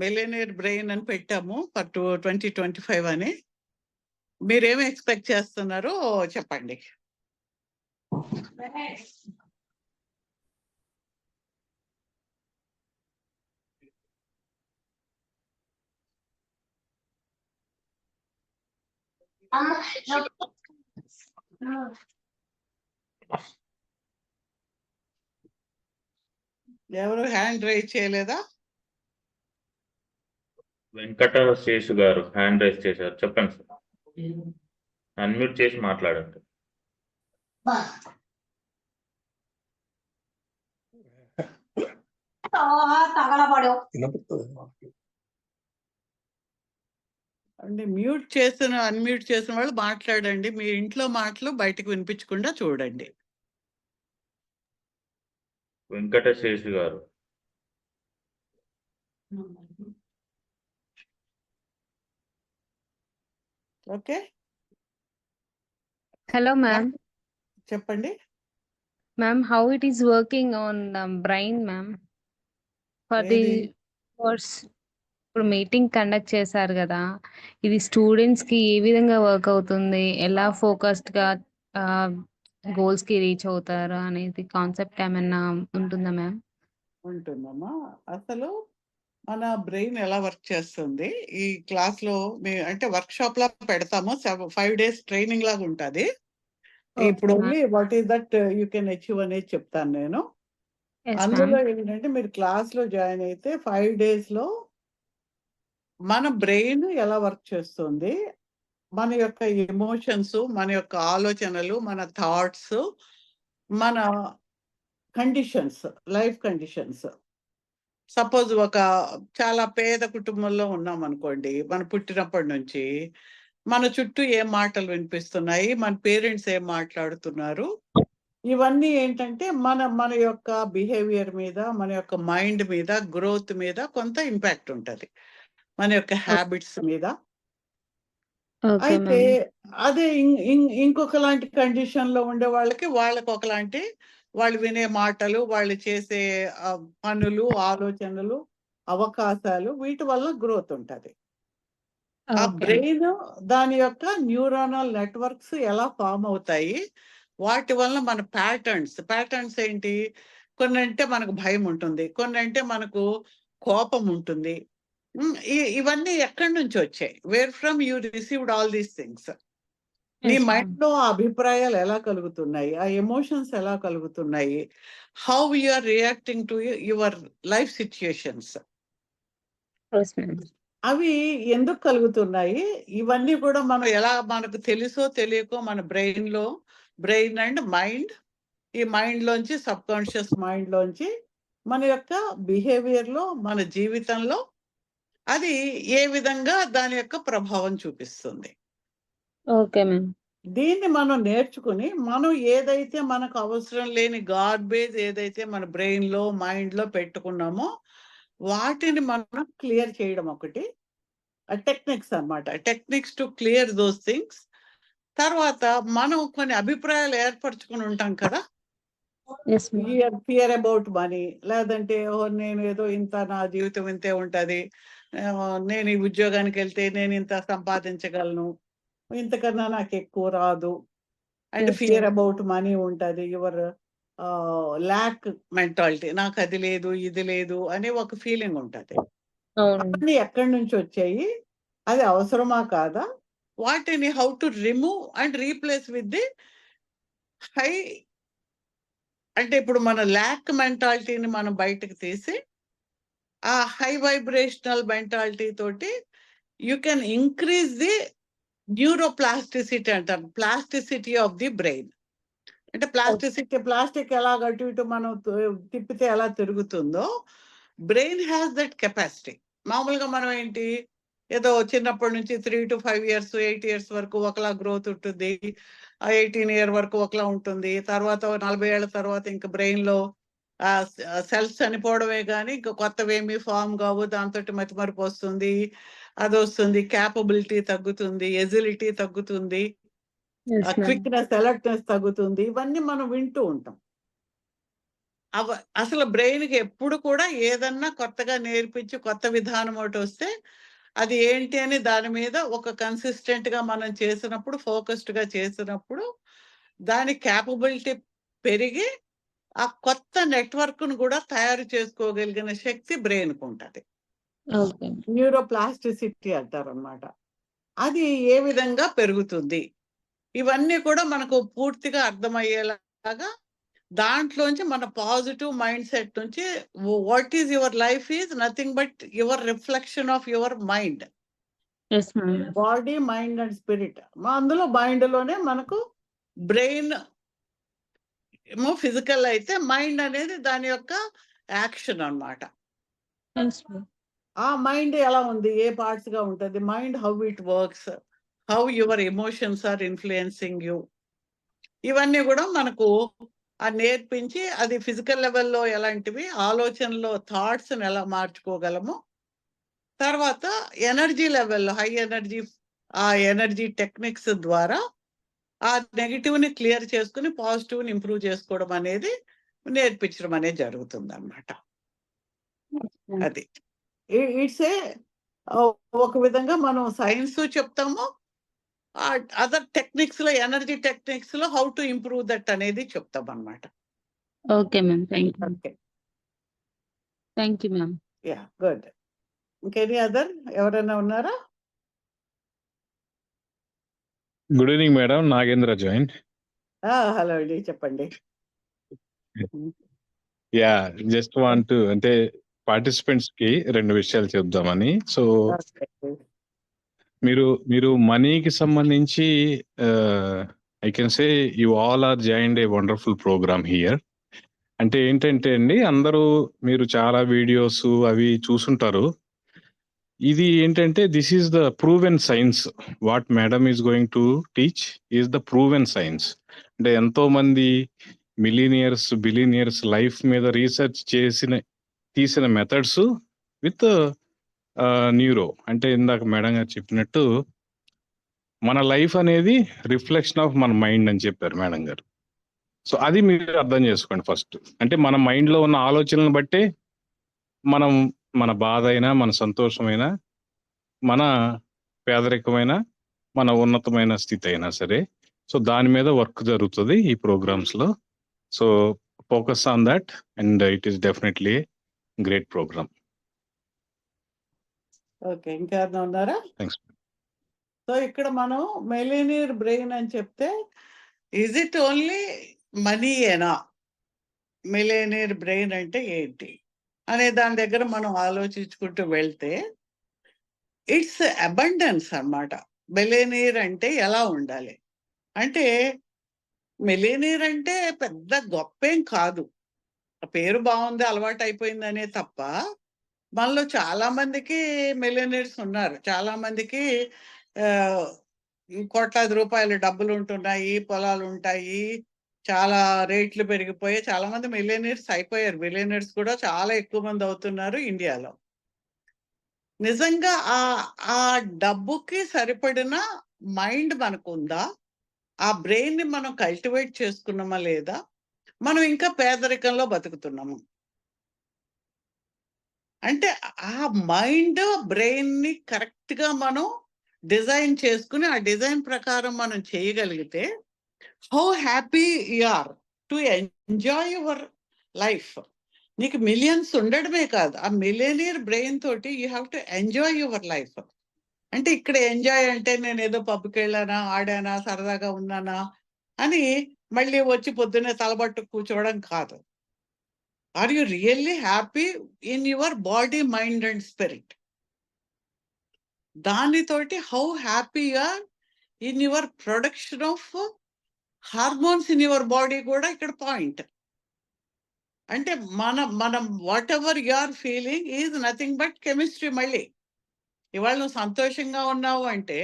Millionaire brain అని పెట్టాము for 2025 అని. మీరేమి ఎక్స్పెక్ట్ చేస్తున్నారో చెప్పండి. ఎవరు హ్యాండ్ రైజ్ చేయలేదా? వెంకట శేషు గారు హ్యాండ్ రైజ్ చేశారు. చెప్పండి సార్, అన్మ్యూట్ చేసి మాట్లాడండి. అంటే మ్యూట్ చేసిన అన్మ్యూట్ చేసిన వాళ్ళు మాట్లాడండి. మీ ఇంట్లో మాటలు బయటకు వినిపించకుండా చూడండి. వెంకట శేషు గారు. Okay, Hello, ma'am. చెప్పండి. Ma'am, how it is working on brain, ma'am? For the ఏది? course, ఇప్పుడు మీటింగ్ కండక్ట్ చేశారు కదా, ఇది స్టూడెంట్స్ కి ఏ విధంగా వర్క్ అవుతుంది, ఎలా ఫోకస్డ్ గా గోల్స్ కి రీచ్ అవుతారు అనేది కాన్సెప్ట్ ఏమైనా ఉంటుందా మ్యామ్? ఉంటుందమ్మా. అసలు మన బ్రెయిన్ ఎలా వర్క్ చేస్తుంది ఈ క్లాస్ లో అంటే వర్క్ షాప్ లా పెడతాము. 5 days ట్రైనింగ్ లాగా ఉంటుంది. ఇప్పుడు only what is that you can achieve అనేది చెప్తాను నేను. అందులో ఏంటంటే మీరు క్లాస్ లో జాయిన్ అయితే 5 days లో మన బ్రెయిన్ ఎలా వర్క్ చేస్తుంది, మన యొక్క ఎమోషన్స్, మన యొక్క ఆలోచనలు, మన థాట్స్, మన కండిషన్స్, లైఫ్ కండిషన్స్. సపోజ్ ఒక చాలా పేద కుటుంబంలో ఉన్నాం అనుకోండి, మన పుట్టినప్పటి నుంచి మన చుట్టూ ఏం మాటలు వినిపిస్తున్నాయి, మన పేరెంట్స్ ఏం మాట్లాడుతున్నారు, ఇవన్నీ ఏంటంటే మన మన యొక్క బిహేవియర్ మీద, మన యొక్క మైండ్ మీద, గ్రోత్ మీద కొంత ఇంపాక్ట్ ఉంటుంది, మన యొక్క హ్యాబిట్స్ మీద. అయితే అదే ఇంకొకలాంటి కండిషన్ లో ఉండే వాళ్ళకి ఒకలాంటి వాళ్ళు వినే మాటలు, వాళ్ళు చేసే పనులు, ఆలోచనలు, అవకాశాలు, వీటి వల్ల గ్రోత్ ఉంటుంది. ఆ బ్రెయిన్ దాని యొక్క న్యూరానల్ నెట్వర్క్స్ ఎలా ఫామ్ అవుతాయి, వాటి వల్ల మన ప్యాటర్న్స్ ఏంటి, కొన్ని అంటే మనకు భయం ఉంటుంది, కొన్ని అంటే మనకు కోపం ఉంటుంది. ఇవన్నీ ఎక్కడి నుంచి వచ్చాయి? Where from you received all these things? నీ మైండ్ లో ఆ అభిప్రాయాలు ఎలా కలుగుతున్నాయి, ఆ ఎమోషన్స్ ఎలా కలుగుతున్నాయి, how you are reacting to your life situations, అవి ఎందుకు కలుగుతున్నాయి, ఇవన్నీ కూడా మనం ఎలా, మనకు తెలుసో తెలియకో మన బ్రెయిన్ అండ్ మైండ్, ఈ మైండ్ లోంచి సబ్ కాన్షియస్ మైండ్ లోంచి మన యొక్క బిహేవియర్ లో, మన జీవితంలో అది ఏ విధంగా దాని యొక్క ప్రభావం చూపిస్తుంది. Okay ma'am. దీన్ని మనం నేర్చుకుని, మనం ఏదైతే మనకు అవసరం లేని గార్బేజ్ ఏదైతే మన బ్రెయిన్ లో, మైండ్ లో పెట్టుకున్నామో వాటిని మనం క్లియర్ చేయడం ఒకటి టెక్నిక్స్ అన్నమాట. Techniques to clear those things. తర్వాత మనం కొన్ని అభిప్రాయాలు ఏర్పరచుకుని ఉంటాం కదా, ఫియర్ అబౌట్ మనీ, లేదంటే నేను ఏదో ఇంత, నా జీవితం ఇంతే ఉంటది, నేను ఈ ఉద్యోగానికి వెళ్తే నేను ఇంత సంపాదించగలను, ఇంతకన్నా నాకు ఎక్కువ రాదు, అండ్ ఫియర్ అబౌట్ మనీ ఉంటుంది. యువర్ ల్యాక్ మెంటాలిటీ, నాకు అది లేదు, ఇది లేదు అనే ఒక ఫీలింగ్ ఉంటుంది. అవన్నీ ఎక్కడి నుంచి వచ్చాయి, అది అవసరమా కాదా, వాటిని how to remove and replace with the high, అంటే ఇప్పుడు మన ల్యాక్ మెంటాలిటీని మనం బయటకు తీసి ఆ హై వైబ్రేషనల్ మెంటాలిటీ తోటి you can increase the neuroplasticity అంటారు, ప్లాస్టిసిటీ ఆఫ్ ది బ్రెయిన్. అంటే ప్లాస్టిక్ ఎలా అటు ఇటు మనం తిప్పితే ఎలా తిరుగుతుందో, బ్రెయిన్ హ్యాస్ దట్ కెపాసిటీ. మామూలుగా మనం ఏంటి, ఏదో చిన్నప్పటి నుంచి 3 to 5 years 8 years వరకు ఒకలా గ్రోత్ ఉంటుంది, 18 year వరకు ఒకలా ఉంటుంది, తర్వాత 40 ఏళ్ల తర్వాత ఇంకా బ్రెయిన్ లో సెల్స్ చనిపోవడమే కానీ ఇంకా కొత్తవేమీ ఫామ్ కావు, దాంతో మతిమరుపు వస్తుంది, అది వస్తుంది, క్యాపబిలిటీ తగ్గుతుంది, ఎజిలిటీ తగ్గుతుంది, క్విక్నెస్, అలర్ట్నెస్ తగ్గుతుంది, ఇవన్నీ మనం వింటూ ఉంటాం. అసలు బ్రెయిన్‌కి ఎప్పుడు కూడా ఏదన్నా కొత్తగా నేర్పించి కొత్త విధానం ఒకటొస్తే అది ఏంటి అని దాని మీద ఒక కన్సిస్టెంట్‌గా మనం చేసినప్పుడు, ఫోకస్డ్‌గా చేసినప్పుడు దాని క్యాపబిలిటీ పెరిగి ఆ కొత్త నెట్‌వర్క్‌ను కూడా తయారు చేసుకోగలిగిన శక్తి బ్రెయిన్‌కుంటది. ఓకే. న్యూరోప్లాస్టిసిటీ అంటారనమాట. అది ఏ విధంగా పెరుగుతుంది? ఇవన్నీ కూడా మనకు పూర్తిగా అర్థమయ్యేలాగా దాంట్లోంచి మన పాజిటివ్ మైండ్ సెట్ నుంచి what is your life is nothing but your reflection of your mind. Yes ma'am. Body, mind and spirit. అందులో మైండ్‌లోనే మనకు బ్రెయిన్ ఏమో ఫిజికల్ అయితే మైండ్ అనేది దాని యొక్క యాక్షన్ అన్నమాట. Yes ma'am. ఆ మైండ్ ఎలా ఉంది? ఏ పార్ట్స్‌గా ఉంటది? Mind how it works? How your emotions are influencing you? ఇవన్నీ గూడా మనకు నేర్పించి అది ఫిజికల్ లెవెల్‌లో ఎలాంటివి, ఆలోచనలో థాట్స్‌ని ఎలా మార్చుకోగలము. తర్వాత ఎనర్జీ లెవెల్‌లో హై ఎనర్జీ ఆ ఎనర్జీ టెక్నిక్స్ ద్వారా ఆ నెగెటివ్‌ని క్లియర్ చేసుకొని పాజిటివ్‌ని ఇంప్రూవ్ చేసుకోవడం అనేది నేర్పించడం అనేది జరుగుతుందన్నమాట. అది. ఇట్స్ ఒక విధంగా మనం సైన్సు చెప్తాము. అదర్ టెక్నిక్స్‌లో ఎనర్జీ టెక్నిక్స్‌లో హౌ టు ఇంప్రూవ్ దట్ అనేది చెప్తామన్నమాట. Okay ma'am. Thank you. Okay. Thank you ma'am. Yeah! Good. ఇంకెనీ అదర్ ఎవరైనా ఉన్నారా? Good evening madam. Nagendra join. Hello అండి. చెప్పండి. యాహ్! జస్ట్ వాంట్ టు అంటే పార్టిసిపెంట్స్‌కి 2 విషయాలు చెప్దామని. So, okay. మీరు మనీకి సంబంధించి I can say you all are joined a wonderful program here. అంటే ఏంటంటే అండి, అందరూ మీరు చాలా వీడియోస్ అవి చూసుంటారు. ఇది ఏంటంటే this is the proven science. What madam is going to teach is the proven science. అంటే ఎంతోమంది మిలీనియర్స్, బిలీనియర్స్ లైఫ్ మీద రీసెర్చ్ తీసిన మెథడ్స్ విత్ న్యూరో. అంటే ఇందాక మేడం గారు చెప్పినట్టు మన లైఫ్ అనేది రిఫ్లెక్షన్ ఆఫ్ మన మైండ్ అని చెప్పారు మేడం గారు. సో అది మీరు అర్థం చేసుకోండి ఫస్ట్. అంటే మన మైండ్లో ఉన్న ఆలోచనలను బట్టే మనం మన బాధ అయినా, మన సంతోషమైనా, మన పేదరికమైన, మన ఉన్నతమైన స్థితి అయినా సరే, సో దాని మీద వర్క్ జరుగుతుంది ఈ ప్రోగ్రామ్స్లో. So focus on that and it is definitely great programme. Okay. ఇంకెవరైనా ఉన్నారా? థ్యాంక్స్. సో ఇక్కడ మనం మిలియనీర్ బ్రెయిన్ అని చెప్తే ఈజ్ ఇట్ ఓన్లీ మనీయేనా? మిలియనీర్ బ్రెయిన్ అంటే ఏంటి? అనే దాని దగ్గర మనం ఆలోచించుకుంటూ వెళ్తే ఇట్స్ అబండెన్స్ అన్నమాట. మిలియనీర్ అంటే ఎలా ఉండాలి? అంటే మిలియనీర్ అంటే పెద్ద గొప్పేం కాదు. ఆ పేరు బావుంది, అలవాటయిపోయిందనే తప్ప, మనలో చాలా మందికి మిలియనీర్స్ ఉన్నారు. చాలా మందికి ఆహ్, కోట్లాది రూపాయల డబ్బులుంటున్నాయి, పొలాలుంటాయి. చాలా రేట్లు పెరిగిపోయాయి. చాలా మంది మిలియనీర్స్ అయిపోయారు. బిలియనీర్స్ కూడా చాలా ఎక్కువ మంది అవుతున్నారు ఇండియాలో. నిజంగా ఆ డబ్బుకి సరిపడిన మైండ్ మనకుందా? ఆ బ్రెయిన్‌ని మనం కల్టివేట్ చేసుకున్నామా లేదా? మనం ఇంకా పేదరికంలో బతుకుతున్నాము. అంటే ఆ మైండ్, బ్రెయిన్‌ని కరెక్ట్‌గా మనం డిజైన్ చేసుకొని, ఆ డిజైన్ ప్రకారం మనం చేయగలిగితే how happy you are to enjoy your life. నీకు మిలియన్స్ ఉండడమే కాదు, ఆ మిలియనీర్ బ్రెయిన్ తోటి you have to enjoy your life. అంటే ఇక్కడ ఎంజాయ్ అంటే నేనేదో పబ్‌కెళ్ళానా, ఆడానా, సరదాగా ఉన్నానా అని మళ్ళీ వచ్చి పొద్దున్నే తలబట్టు కూర్చోవడం కాదు. Are you really happy in your body, mind and spirit? దానితోటి how happy you are in your production of hormones in your body కూడా ఇక్కడ పాయింట్. అంటే మనం whatever you are feeling is nothing but chemistry మళ్ళీ. ఇవాళ నువ్వు సంతోషంగా ఉన్నావు అంటే,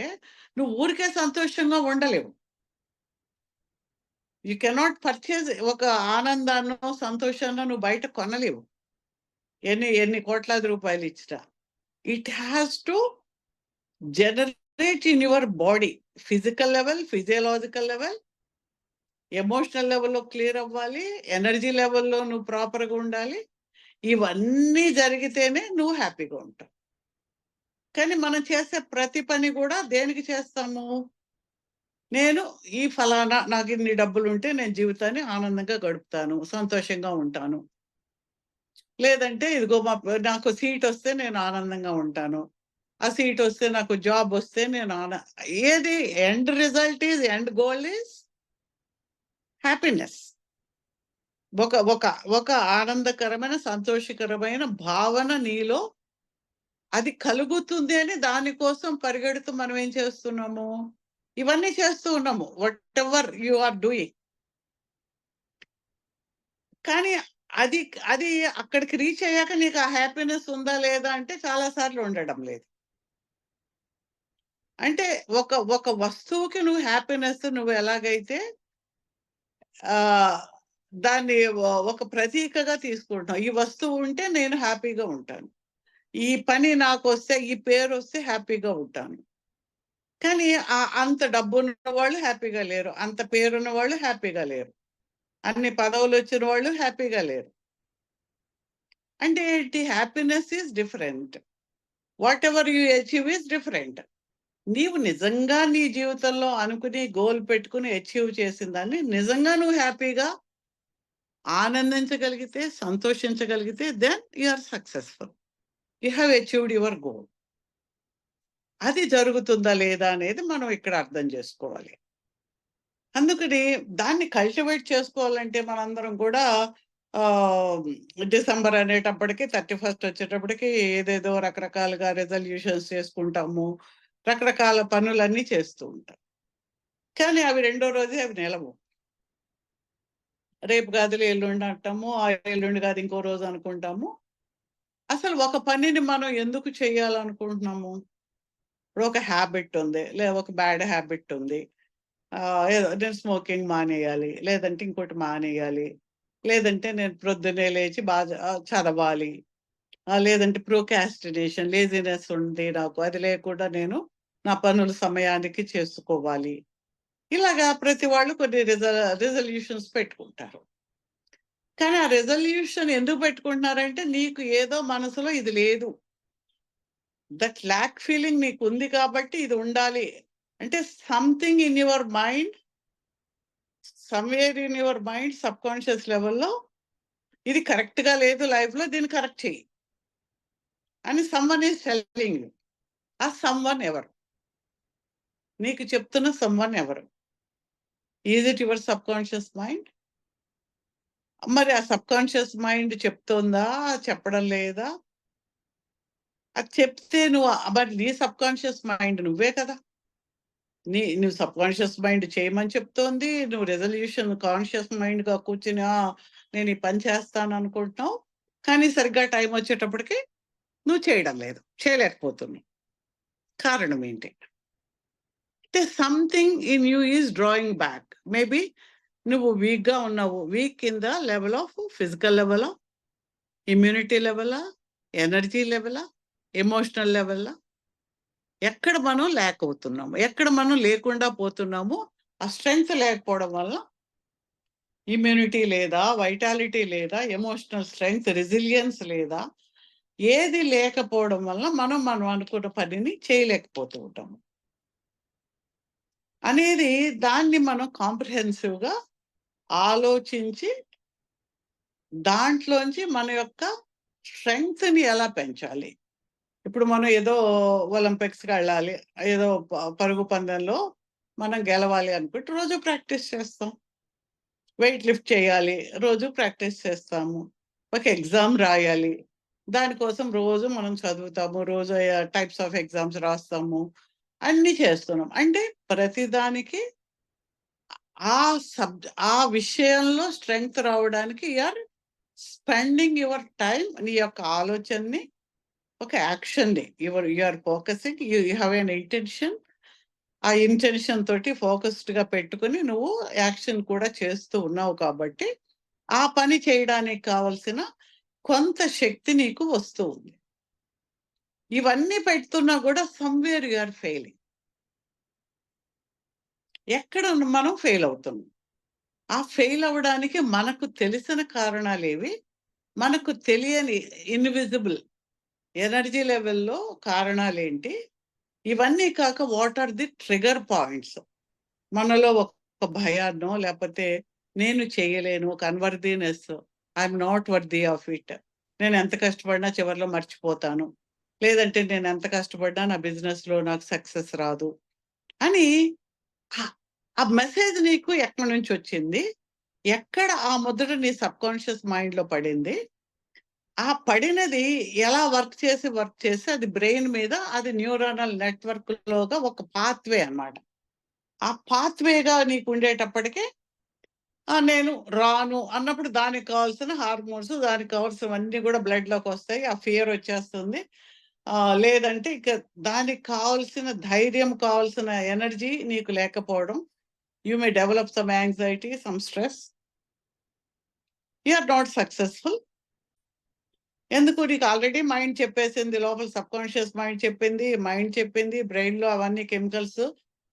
నువ్వు ఊరికే సంతోషంగా ఉండలేవు. యూ కెనాట్ పర్చేజ్ ఒక ఆనందాన్నో, సంతోషాన్నో నువ్వు బయట కొనలేవు. ఎన్ని కోట్లాది రూపాయలు ఇచ్చినా. It has to generate in your body. Physical level, physiological level, emotional లెవెల్‌లో క్లియర్ అవ్వాలి. ఎనర్జీ లెవెల్‌లో నువ్వు ప్రాపర్‌గా ఉండాలి. ఇవన్నీ జరిగితేనే నువ్వు హ్యాపీగా ఉంటావు. కానీ మనం చేసే ప్రతి పని కూడా దేనికి చేస్తాము? నేను ఈ ఫలానా నాకు ఇన్ని డబ్బులుంటే నేను జీవితాన్ని ఆనందంగా గడుపుతాను. సంతోషంగా ఉంటాను. లేదంటే ఇదిగో నాకు సీటొస్తే నేను ఆనందంగా ఉంటాను. ఆ సీటొస్తే నాకు జాబొస్తే నేను ఏది end result is end goal is happiness. ఒక ఒక ఒక ఆనందకరమైన, సంతోషకరమైన భావన నీలో అది కలుగుతుంది అని దానికోసం పరిగెడుతూ మనం ఏం చేస్తున్నాము? ఇవన్నీ చేస్తూ ఉన్నాము. Whatever you are doing. కానీ అది అది అక్కడికి రీచ్ అయ్యాక నీకు ఆ హ్యాపీనెస్ ఉందా లేదా అంటే చాలా సార్లు ఉండడం లేదు. అంటే ఒక ఒక వస్తువుకి నువ్వు హ్యాపీనెస్ నువ్వు ఎలాగైతే ఆహ్, దాన్ని ఒక ప్రతీకగా తీసుకుంటావు. ఈ వస్తువు ఉంటే నేను హ్యాపీగా ఉంటాను. ఈ పని నాకొస్తే, ఈ పేరొస్తే హ్యాపీగా ఉంటాను. కానీ అంత డబ్బున్న వాళ్ళు హ్యాపీగా లేరు. అంత పేరున్న వాళ్ళు హ్యాపీగా లేరు. అన్ని పదవులొచ్చిన వాళ్ళు హ్యాపీగా లేరు. అంటే ఏంటి? Happiness is different. Whatever you achieve is different. నీవు నిజంగా నీ జీవితంలో అనుకుని, గోల్ పెట్టుకుని అచీవ్ చేసిన దాన్ని నిజంగా నువ్వు హ్యాపీగా ఆనందించగలిగితే, సంతోషించగలిగితే then you are successful. You have achieved your goal. అది జరుగుతుందా లేదా అనేది మనం ఇక్కడ అర్థం చేసుకోవాలి. అందుకని దాన్ని కల్టివేట్ చేసుకోవాలంటే మనందరం కూడా ఆహ్, డిసెంబర్ అనేటప్పటికి 31 వచ్చేటప్పటికి ఏదేదో రకరకాలుగా రిజల్యూషన్స్ చేసుకుంటాము. రకరకాల పనులన్నీ చేస్తూ ఉంటాం. కానీ అవి రెండో రోజే అవి నిలవు. రేపు కాదులే ఎల్లుండి అంటాము. ఆ ఎల్లుండి కాదు ఇంకో రోజు అనుకుంటాము. అసలు ఒక పనిని మనం ఎందుకు చేయాలనుకుంటున్నాము? ఇప్పుడు ఒక హాబిట్ ఉంది. లేదా ఒక బ్యాడ్ హాబిట్ ఉంది. ఏదో నేను స్మోకింగ్ మానేయాలి. లేదంటే ఇంకోటి మానేయాలి. లేదంటే నేను ప్రొద్దున్నే లేచి చదవాలి. లేదంటే ప్రోకాస్టినేషన్ లేజినెస్ ఉంది నాకు. అది లేకుండా నేను నా పనులు సమయానికి చేసుకోవాలి. ఇలాగా ప్రతి వాళ్ళు కొన్ని రిజల్యూషన్స్ పెట్టుకుంటారు. కానీ ఆ రిజల్యూషన్ ఎందుకు పెట్టుకుంటున్నారంటే నీకు ఏదో మనసులో ఇది లేదు. దట్ ల్యాక్ ఫీలింగ్ నీకుంది కాబట్టి ఇది ఉండాలి. అంటే something in your mind, somewhere in your mind subconscious లెవెల్‌లో ఇది కరెక్ట్‌గా లేదు లైఫ్‌లో దీన్ని కరెక్ట్ చెయ్యి. అని సమ్‌వన్ ఈస్ టెల్లింగ్ యూ. ఆ సమ్‌వన్ ఎవరు? నీకు చెప్తున్న సమ్‌వన్ ఎవరు? Is it your subconscious mind? మరి ఆ సబ్‌కాన్షియస్ మైండ్ చెప్తోందా? చెప్పడం లేదా? అది చెప్తే మరి నీ సబ్‌కాన్షియస్ మైండ్ నువ్వే కదా! నువ్వు సబ్‌కాన్షియస్ మైండ్ చేయమని చెప్తోంది. నువ్వు రిజల్యూషన్ కాన్షియస్ మైండ్‌గా కూర్చొని నేను ఈ పని చేస్తాననుకుంటున్నావు. కానీ సరిగ్గా టైం వచ్చేటప్పటికి నువ్వు చేయడం లేదు. చేయలేకపోతున్నావు. కారణం ఏంటి? అంటే something in you is drawing back. Maybe నువ్వు వీక్‌గా ఉన్నావు. Weak in the level of physical లెవెలా? ఇమ్యూనిటీ లెవెలా? ఎనర్జీ లెవెలా? ఎమోషనల్ లెవెలా? ఎక్కడ మనం ల్యాక్ అవుతున్నాము? ఎక్కడ మనం లేకుండా పోతున్నాము? ఆ స్ట్రెంగ్త్ లేకపోవడం వల్ల ఇమ్యూనిటీ లేదా? వైటాలిటీ లేదా? ఎమోషనల్ స్ట్రెంగ్త్, రెసిలియన్స్ లేదా? ఏది లేకపోవడం వల్ల మనం అనుకున్న పనిని చేయలేకపోతూ ఉంటాము. అనేది దాన్ని మనం కాంప్రిహెన్సివ్‌గా ఆలోచించి దాంట్లోంచి మన యొక్క స్ట్రెంగ్త్‌ని ఎలా పెంచాలి? ఇప్పుడు మనం ఏదో ఒలింపిక్స్‌కెళ్ళాలి. ఏదో పరుగు పందెంలో మనం గెలవాలి అనుకుంటే రోజు ప్రాక్టీస్ చేస్తాం. వెయిట్ లిఫ్ట్ చేయాలి. రోజు ప్రాక్టీస్ చేస్తాము. ఒక ఎగ్జామ్ రాయాలి. దానికోసం రోజు మనం చదువుతాము. రోజు టైప్స్ ఆఫ్ ఎగ్జామ్స్ రాస్తాము. అన్నీ చేస్తున్నాం. అంటే ప్రతిదానికి ఆ విషయంలో స్ట్రెంగ్త్ రావడానికి you are spending your time నీ యొక్క ఆలోచనని ఒక యాక్షన్‌ని you are focusing you have an intention. ఆ ఇంటెన్షన్ తోటి ఫోకస్డ్‌గా పెట్టుకొని నువ్వు యాక్షన్ కూడా చేస్తూ ఉన్నావు కాబట్టి, ఆ పని చేయడానికి కావాల్సిన కొంత శక్తి నీకు వస్తూ ఉంది. ఇవన్నీ పెడుతున్నా కూడా సమ్‌వేర్ యూ ఆర్ ఫెయిలింగ్. ఎక్కడ మనం ఫెయిల్ అవుతున్నాం. ఆ ఫెయిల్ అవ్వడానికి మనకు తెలిసిన కారణాలేవి, మనకు తెలియని ఇన్విజిబుల్ ఎనర్జీ లెవెల్‌లో కారణాలేంటి, ఇవన్నీ కాక what are the trigger points. మనలో ఒక భయాన్నో, లేపోతే నేను చేయలేను, ఒక unworthiness, I'm not worthy of it. నేను ఎంత కష్టపడినా చివరిలో మర్చిపోతాను. లేదంటే నేను ఎంత కష్టపడినా నా బిజినెస్‌లో నాకు సక్సెస్ రాదు అని ఆ మెసేజ్ నీకు ఎక్కడి నుంచి వచ్చింది? ఎక్కడ ఆ ముద్ర నీ సబ్‌కాన్షియస్ మైండ్‌లో పడింది? ఆ పడినది ఎలా వర్క్ చేసి అది బ్రెయిన్ మీద అది న్యూరానల్ నెట్వర్క్‌లోగా ఒక పాత్‌వే అన్నమాట. ఆ పాత్‌వేగా నీకు ఉండేటప్పటికి నేను రాను అన్నప్పుడు దానికి కావాల్సిన హార్మోన్స్, దానికి కావాల్సినవన్నీ కూడా బ్లడ్‌లోకొస్తాయి. ఆ ఫియర్ వచ్చేస్తుంది. లేదంటే ఇక దానికి కావాల్సిన ధైర్యం, కావాల్సిన ఎనర్జీ నీకు లేకపోవడం. You may develop some anxiety, some stress. You are not successful. ఎందుకు? నీకు ఆల్రెడీ మైండ్ చెప్పేసింది. లోపల సబ్‌కాన్షియస్ మైండ్ చెప్పింది. బ్రెయిన్‌లో అవన్నీ కెమికల్స్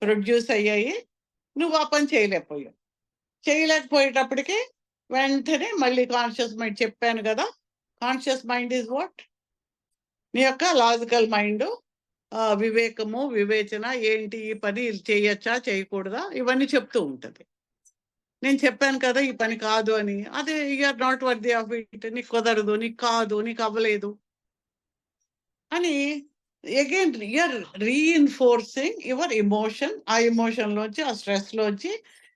ప్రొడ్యూస్ అయ్యాయి. నువ్వు ఆ పని చేయలేకపోయావు. చేయలేకపోయేటప్పటికి వెంటనే మళ్ళీ కాన్షియస్ మైండ్ చెప్పాను గదా! Conscious mind is what? నీ యొక్క లాజికల్ మైండు, వివేకము, వివేచన ఏంటి, ఈ పని చేయొచ్చా? చేయకూడదా? ఇవన్నీ చెప్తూ ఉంటది. నేను చెప్పాను కదా! ఈ పని కాదు అని. అదే you are not worthy of it. నీకు కుదరదు, నీకు కాదు, నీకు అవ్వలేదు అని again you are reinforcing your emotion. ఆ ఎమోషన్‌లోంచి, ఆ స్ట్రెస్‌లోంచి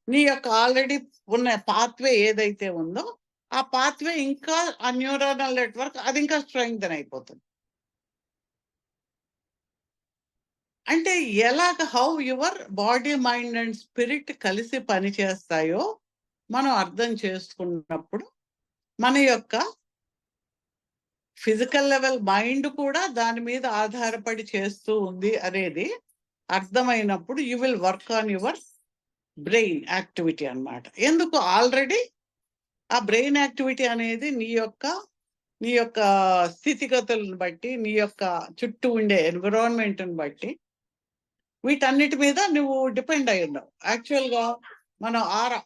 నీ యొక్క ఆల్రెడీ ఉన్న పాత్‌వే ఏదైతే ఉందో, ఆ పాత్‌వే ఇంకా ఆ న్యూరానల్ నెట్వర్క్ అది ఇంకా స్ట్రెంగ్తెన్ అయిపోతుంది. అంటే how your body, mind and spirit కలిసి పనిచేస్తాయో మనం అర్థం చేసుకున్నప్పుడు, మన యొక్క ఫిజికల్ లెవెల్ మైండ్ కూడా దాని మీద ఆధారపడి చేస్తూ ఉంది అనేది అర్థమైనప్పుడు you will work on your brain activity అన్నమాట. ఎందుకు? ఆల్రెడీ ఆ బ్రెయిన్ యాక్టివిటీ అనేది నీ యొక్క స్థితిగతులను బట్టి, నీ యొక్క చుట్టూ ఉండే ఎన్విరాన్మెంట్‌ని బట్టి వీటన్నిటి మీద నువ్వు డిపెండ్ అయి ఉన్నావు. యాక్చువల్‌గా మనం ఆరా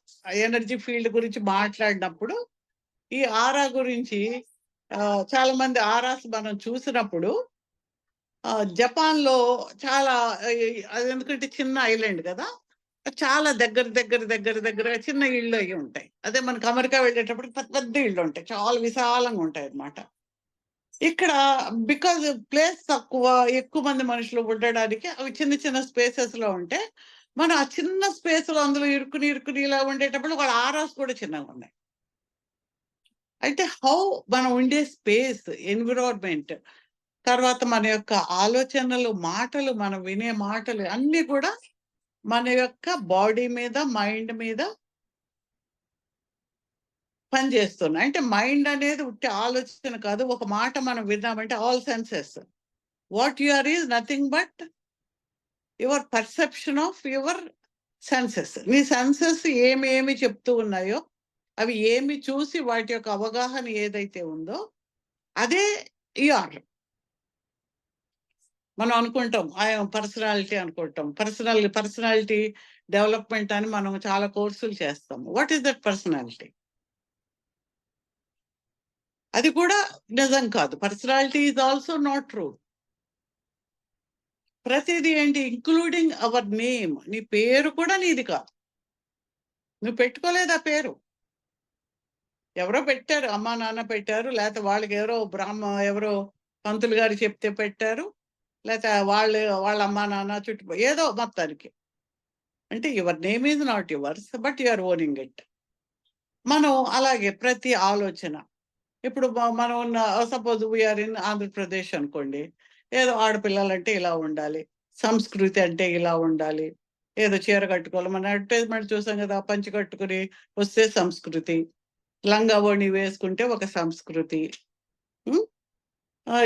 ఎనర్జీ ఫీల్డ్ గురించి మాట్లాడినప్పుడు, ఈ ఆరా గురించి చాలా మంది ఆరాస్ మనం చూసినప్పుడు జపాన్‌లో చాలా అది ఎందుకంటే చిన్న ఐలాండ్ కదా! చాలా దగ్గరగా చిన్న ఇళ్ళు అయ్యి ఉంటాయి. అదే మనకు అమెరికా వెళ్ళేటప్పటికి పెద్ద పెద్ద ఇళ్ళు ఉంటాయి. చాలా విశాలంగా ఉంటాయన్నమాట. ఇక్కడ బికాజ్ ప్లేస్ తక్కువ, ఎక్కువ మంది మనుషులు ఉండడానికి అవి చిన్న స్పేసెస్‌లో ఉంటే, మనం ఆ చిన్న స్పేస్‌లో అందులో ఇరుక్కుని ఇలా ఉండేటప్పుడు వాళ్ళ ఆరాస్ కూడా చిన్నగున్నాయి. అయితే మనం ఉండే స్పేస్, ఎన్విరాన్మెంట్, తర్వాత మన యొక్క ఆలోచనలు, మాటలు, మనం వినే మాటలు అన్నీ కూడా మన యొక్క బాడీ మీద, మైండ్ మీద పనిచేస్తున్నాయి. అంటే మైండ్ అనేది ఉట్టి ఆలోచన కాదు. ఒక మాట మనం విన్నామంటే all senses. What you are is nothing but your perception of your senses. నీ సెన్సెస్ ఏమి చెప్తూ ఉన్నాయో, అవి ఏమి చూసి వాటి యొక్క అవగాహన ఏదైతే ఉందో అదే యు ఆర్. మనం అనుకుంటాం ఐయామ్ పర్సనాలిటీ అనుకుంటాం. పర్సనాలిటీ డెవలప్‌మెంట్ అని మనం చాలా కోర్సులు చేస్తాం. What is that personality? అది కూడా నిజం కాదు. Personality is also not true. ప్రతిదీ ఏంటి? Including our name. నీ పేరు కూడా నీది కాదు. నువ్వు పెట్టుకోలేదు ఆ పేరు. ఎవరో పెట్టారు. అమ్మా, నాన్న పెట్టారు. లేతే వాళ్ళకి ఎవరో పంతులు గారు చెప్తే పెట్టారు. లేతే వాళ్ళ అమ్మా, నాన్న ఏదో మొత్తానికి. అంటే your name is not yours. But you are owning it. మనం అలాగే ప్రతి ఆలోచన. ఇప్పుడు మనం suppose we are in Andhra Pradesh అనుకోండి. ఏదో ఆడపిల్లలంటే ఇలా ఉండాలి. సంస్కృతి అంటే ఇలా ఉండాలి. ఏదో చీర కట్టుకోవాలి. మన అడ్వర్టైజ్‌మెంట్ చూసాం కదా! పంచె కట్టుకొని వస్తే సంస్కృతి. లంగా ఓణి వేసుకుంటే ఒక సంస్కృతి. హ్మ్.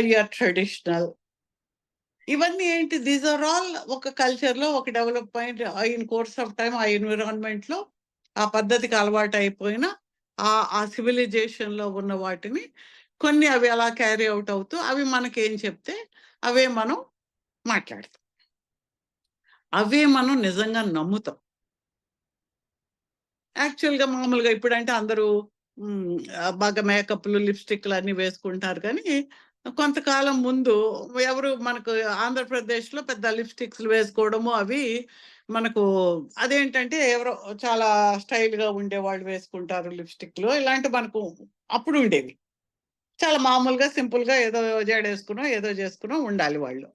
You are traditional. ఇవన్నీ ఏంటి? దీస్ ఆర్ ఆల్ ఒక కల్చర్‌లో ఒక development in course of time ఆ ఎన్విరాన్మెంట్‌లో ఆ పద్ధతికి అలవాటయిపోయిన ఆ సివిలైజేషన్‌లో ఉన్న వాటిని కొన్ని అవి అలా క్యారీ ఔట్ అవుతూ అవి మనకేం చెప్తే అవే మనం మాట్లాడతాం. అవే మనం నిజంగా నమ్ముతాం. యాక్చువల్‌గా మామూలుగా ఇప్పుడంటే అందరూ బాగా మేకప్‌లు, లిప్‌స్టిక్‌లు అన్నీ వేసుకుంటారు కానీ, కొంతకాలం ముందు ఎవరు మనకు ఆంధ్రప్రదేశ్‌లో పెద్ద లిప్‌స్టిక్స్‌లు వేసుకోవడము అవి మనకు అదేంటంటే ఎవరో చాలా స్టైల్‌గా ఉండేవాళ్ళు వేసుకుంటారు లిప్‌స్టిక్‌లు. ఇలాంటివి మనకు అప్పుడు ఉండేవి. చాలా మామూలుగా సింపుల్‌గా ఏదో జడేసుకునో, ఏదో చేసుకునో ఉండాలి వాళ్ళు.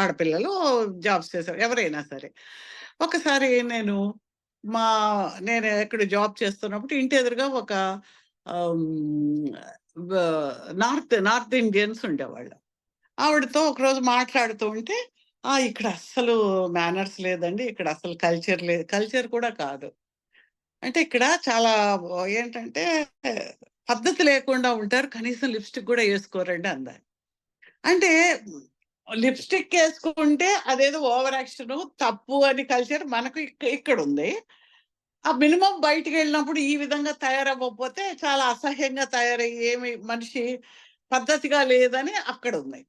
ఆడపిల్లలు జాబ్స్ చేసేవారు ఎవరైనా సరే. ఒకసారి మా నేను ఎక్కడ జాబ్ చేస్తున్నప్పుడు ఇంటి ఎదురుగా ఒక ఆహ్, హ్మ్, వ నార్త్ ఇండియన్స్ ఉండేవాళ్ళు. ఆవిడతో ఒకరోజు మాట్లాడుతూ ఉంటే, ఇక్కడ అస్సలు మేనర్స్ లేదండి. ఇక్కడ అసలు కల్చర్ లేదు. కల్చర్ కూడా కాదు. అంటే ఇక్కడ చాలా ఏంటంటే పద్ధతి లేకుండా ఉంటారు. కనీసం లిప్‌స్టిక్ గూడా ఏసుకోరండి అందారు. అంటే లిప్‌స్టిక్ ఏసుకుంటే అదేదో ఓవర్ యాక్షను, తప్పు అని కల్చర్ మనకు ఇక్కడుంది. మినిమమ్ బయటికెళ్ళినప్పుడు ఈ విధంగా తయారవ్వకపోతే చాలా అసహ్యంగా తయారయ్యి ఏమి మనిషి పద్ధతిగా లేదని అక్కడుంది.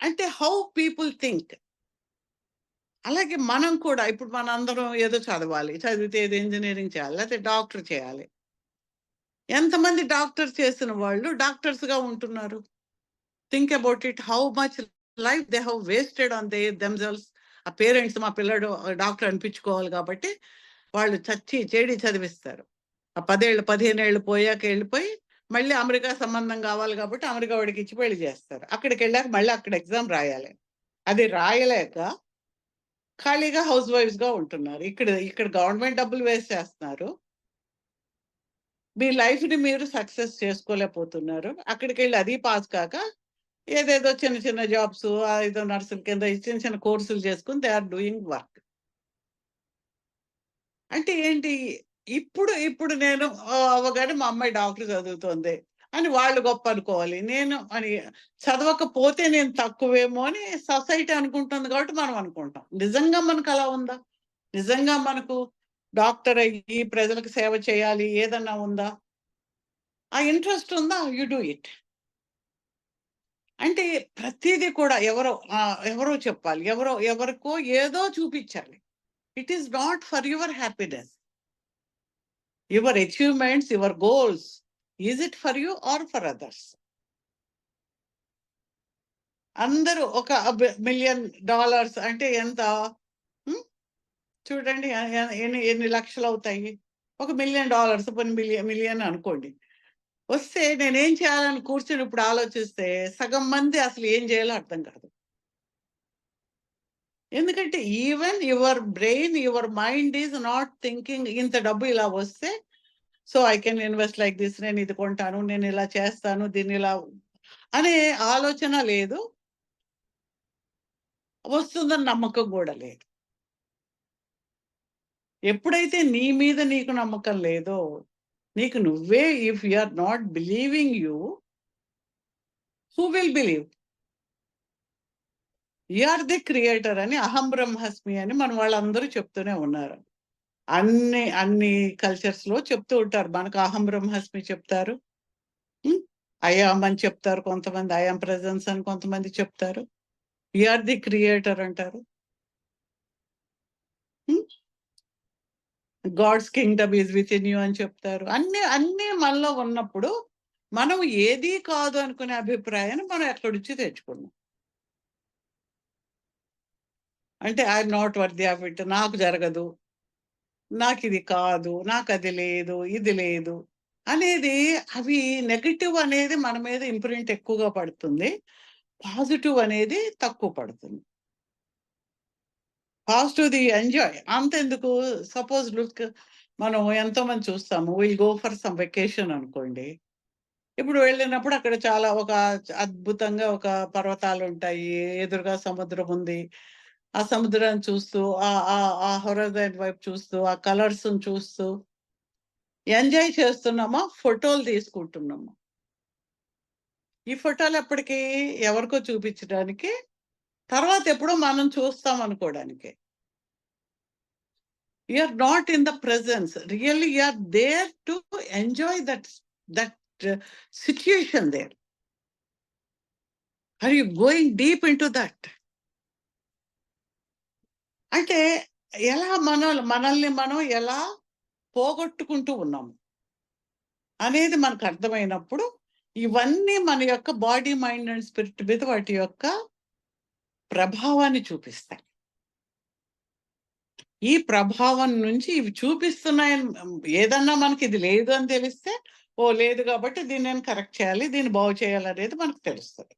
అంటే హౌ పీపుల్ థింక్. అలాగే మనం కూడా ఇప్పుడు మనందరం ఏదో చదవాలి. చదివితే ఏదో ఇంజినీరింగ్ చేయాలి. లేతే డాక్టర్ చేయాలి. ఎంతమంది డాక్టర్ చేసిన వాళ్ళు డాక్టర్స్‌గా ఉంటున్నారు? Think about it. How much life they have wasted on themselves. ఆ పేరెంట్స్ మా పిల్లాడు డాక్టర్ అనిపించుకోవాలి కాబట్టి, వాళ్ళు చచ్చి చెడి చదివిస్తారు. ఆ 10 ఏళ్ళు, 15 ఏళ్ళు పోయాక ఎళ్ళిపోయి, మళ్ళీ అమెరికా సంబంధం కావాలి కాబట్టి అమెరికా వాడికిచ్చి పెళ్లి చేస్తారు. అక్కడికెళ్ళాక మళ్ళీ అక్కడ ఎగ్జామ్ రాయాలి. అది రాయలేక ఖాళీగా హౌస్ వైఫ్స్‌గా ఉంటున్నారు. ఇక్కడ ఇక్కడ గవర్నమెంట్ డబ్బులు వేస్ట్ చేస్తున్నారు. మీ లైఫ్‌ని మీరు సక్సెస్ చేసుకోలేకపోతున్నారు. అక్కడికెళ్ళి అది పాస్ కాక ఏదేదో చిన్న చిన్న జాబ్స్ ఏదో నర్సుల కింద ఈ చిన్న చిన్న కోర్సులు చేసుకొని దే ఆర్ డూయింగ్ వర్క్. అంటే ఏంటి? ఇప్పుడు నేను అవ్వగానే మా అమ్మాయి డాక్టర్ చదువుతోంది అని వాళ్ళు గొప్ప అనుకోవాలి. నేను అని చదవకపోతే నేను తక్కువేమో అని సొసైటీ అనుకుంటుంది కాబట్టి మనం అనుకుంటాం. నిజంగా మనకు అలా ఉందా? నిజంగా మనకు డాక్టర్ అయ్యి ప్రజలకు సేవ చేయాలి ఏదన్నా ఉందా? ఆ ఇంట్రెస్ట్ ఉందా? You do it. అంటే ప్రతీదీ కూడా ఎవరో చెప్పాలి. ఎవరికో ఏదో చూపించాలి. It is not for your happiness. Your achievements, your goals. Is it for you or for others? అందరూ ఒక $1,000,000 అంటే ఎంత? హ్మ్. చూడండి ఎన్ని లక్షలవుతాయి? ఒక $1,000,000 పోనీ మిలియన్ అనుకోండి. వస్తే నేనేం చేయాలని కూర్చొని ఇప్పుడు ఆలోచిస్తే సగం మంది అసలు ఏం చేయాలో అర్థం కాదు. ఎందుకంటే even your brain, your mind is not thinking ఇంత డబ్బు ఇలా వస్తే so I can invest like this. నేను ఇది కొంటాను, నేను ఇలా చేస్తాను, దీన్ని ఇలా అనే ఆలోచన లేదు. వస్తుందని నమ్మకం కూడా లేదు. ఎప్పుడైతే నీ మీద నీకు నమ్మకం లేదో, నీకు నువ్వే if you are not believing you, who will believe? You are the creator అని అహం బ్రహ్మాస్మి అని మన వాళ్ళందరూ చెప్తూనే ఉన్నారు. అన్ని కల్చర్స్‌లో చెప్తూ ఉంటారు. మనకు అహం బ్రహ్మాస్మి చెప్తారు. హ్మ్. ఐ యామ్ అని చెప్తారు కొంతమంది. ఐ యామ్ ప్రెజెన్స్ అని కొంతమంది చెప్తారు. యూ ఆర్ ది క్రియేటర్ అంటారు. Hmm. God's kingdom is within you అని చెప్తారు. అన్నీ మనలో ఉన్నప్పుడు, మనం ఏదీ కాదు అనుకునే అభిప్రాయాన్ని మనం ఎక్కడి నుంచి తెచ్చుకున్నాం. అంటే I am not worthy of it. నాకు జరగదు. నాకిది కాదు. నాకది లేదు. ఇది లేదు. అనేది అవి నెగెటివ్ అనేది మన మీద ఇంప్రింట్ ఎక్కువగా పడుతుంది. పాజిటివ్ అనేది తక్కువ పడుతుంది. పాజిటివ్‌ది ఎంజాయ్. అంతెందుకు సపోజ్ లుక్ మనం ఎంతోమంది చూస్తాము. Will go for some vacation అనుకోండి. ఇప్పుడు వెళ్ళినప్పుడు అక్కడ చాలా ఒక అద్భుతంగా ఒక పర్వతాలుంటాయి. ఎదురుగా సముద్రం ఉంది. ఆ సముద్రాన్ని చూస్తూ ఆ హొరైజన్ వైపు చూస్తూ, ఆ కలర్స్‌ని చూస్తూ ఎంజాయ్ చేస్తున్నామా? ఫోటోలు తీసుకుంటున్నామా? ఈ ఫోటోలు ఎప్పటికి? ఎవరికో చూపించడానికి. తర్వాత ఎప్పుడో మనం చూస్తాం అనుకోవడానికి. You are not in the presence. Really, you are there to enjoy that situation there. Are you going deep into that? అంటే ఎలా మనల్ని మనం ఎలా పోగొట్టుకుంటూ ఉన్నాము అనేది మనకు అర్థమైనప్పుడు ఇవన్నీ మన యొక్క బాడీ, మైండ్ అండ్ స్పిరిట్ మీద వాటి యొక్క ప్రభావాన్ని చూపిస్తాయి. ఈ ప్రభావం నుంచి ఇవి చూపిస్తున్నాయని ఏదన్నా మనకి ఇది లేదు అని తెలిస్తే, ఓ లేదు కాబట్టి దీన్ని నేను కరెక్ట్ చేయాలి, దీన్ని బాగు చేయాలి అనేది మనకు తెలుస్తుంది.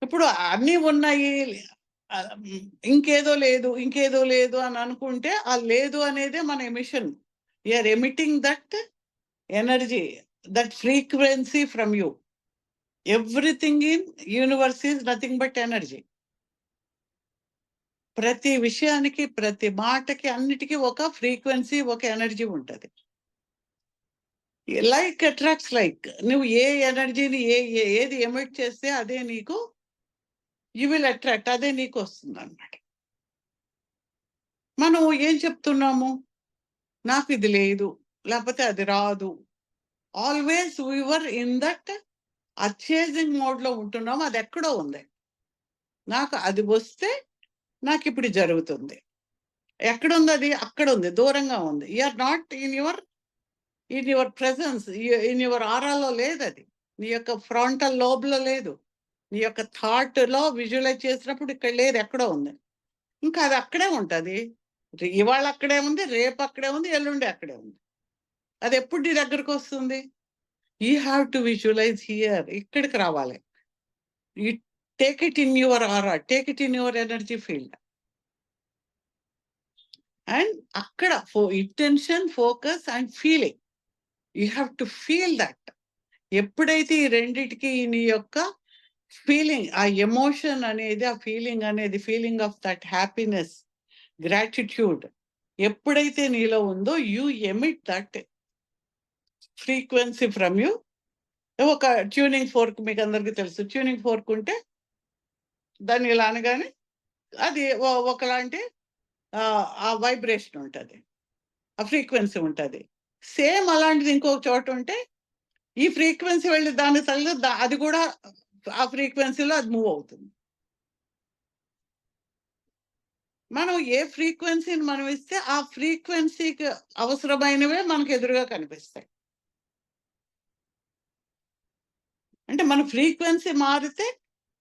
ఇప్పుడు అన్నీ ఉన్నాయి, ఇంకేదో లేదు అని అనుకుంటే ఆ లేదు అనేదే మన emission. You're emitting that energy, that frequency from you. Everything in universe is nothing but energy. ప్రతి విషయానికి, ప్రతి మాటకి, అన్నిటికీ ఒక ఫ్రీక్వెన్సీ, ఒక ఎనర్జీ ఉంటుంది. Like attracts like. నువ్వు ఏ ఎనర్జీని ఏది ఎమిట్ చేస్తే అదే నీకు, యూ విల్ అట్రాక్ట్, అదే నీకు వస్తుంది అన్నమాట. మనం ఏం చెప్తున్నాము, నాకు ఇది లేదు, లేకపోతే అది రాదు. ఆల్వేస్ వీవర్ ఇన్ దట్ అచేజింగ్ మోడ్లో ఉంటున్నాము. అది ఎక్కడో ఉంది, నాకు అది వస్తే నాకు ఇప్పుడు జరుగుతుంది. ఎక్కడుంది అది? అక్కడ ఉంది, దూరంగా ఉంది. You're not in your presence, in your ఆరాలో లేదు. అది నీ యొక్క ఫ్రంటల్ లోబ్లో లేదు, నీ యొక్క థాట్లో విజువలైజ్ చేసినప్పుడు ఇక్కడ లేదు, ఎక్కడో ఉంది. ఇంకా అది అక్కడే ఉంటుంది. ఇవాళ అక్కడే ఉంది, రేపు అక్కడే ఉంది, ఎల్లుండి అక్కడే ఉంది. అది ఎప్పుడు నీ దగ్గరకు వస్తుంది? You have to visualise here. ఇక్కడికి రావాలి. You take it in your aura, take it in your energy field. And అక్కడ intention, focus and feeling. You have to feel that. ఎప్పుడైతే ఈ రెండిటికి నీ యొక్క ఫీలింగ్, ఆ ఎమోషన్ అనేది, ఆ ఫీలింగ్ అనేది, feeling of that happiness, gratitude ఎప్పుడైతే నీలో ఉందో, you emit that frequency from you. ఒక ట్యూనింగ్ ఫోర్క్, మీకు అందరికీ తెలుసు, ట్యూనింగ్ ఫోర్క్ ఉంటే దాన్ని ఇలా అనగానే అది ఒకలాంటి ఆ వైబ్రేషన్ ఉంటుంది, ఆ ఫ్రీక్వెన్సీ ఉంటుంది. సేమ్ అలాంటిది ఇంకొక చోట ఉంటే ఈ ఫ్రీక్వెన్సీ వెళ్ళి దాన్ని తల్లి, అది కూడా ఆ ఫ్రీక్వెన్సీలో అది మూవ్ అవుతుంది. మనం ఏ ఫ్రీక్వెన్సీని మనం ఇస్తే ఆ ఫ్రీక్వెన్సీకి అవసరమైనవే మనకు ఎదురుగా కనిపిస్తాయి. అంటే మన ఫ్రీక్వెన్సీ మారితే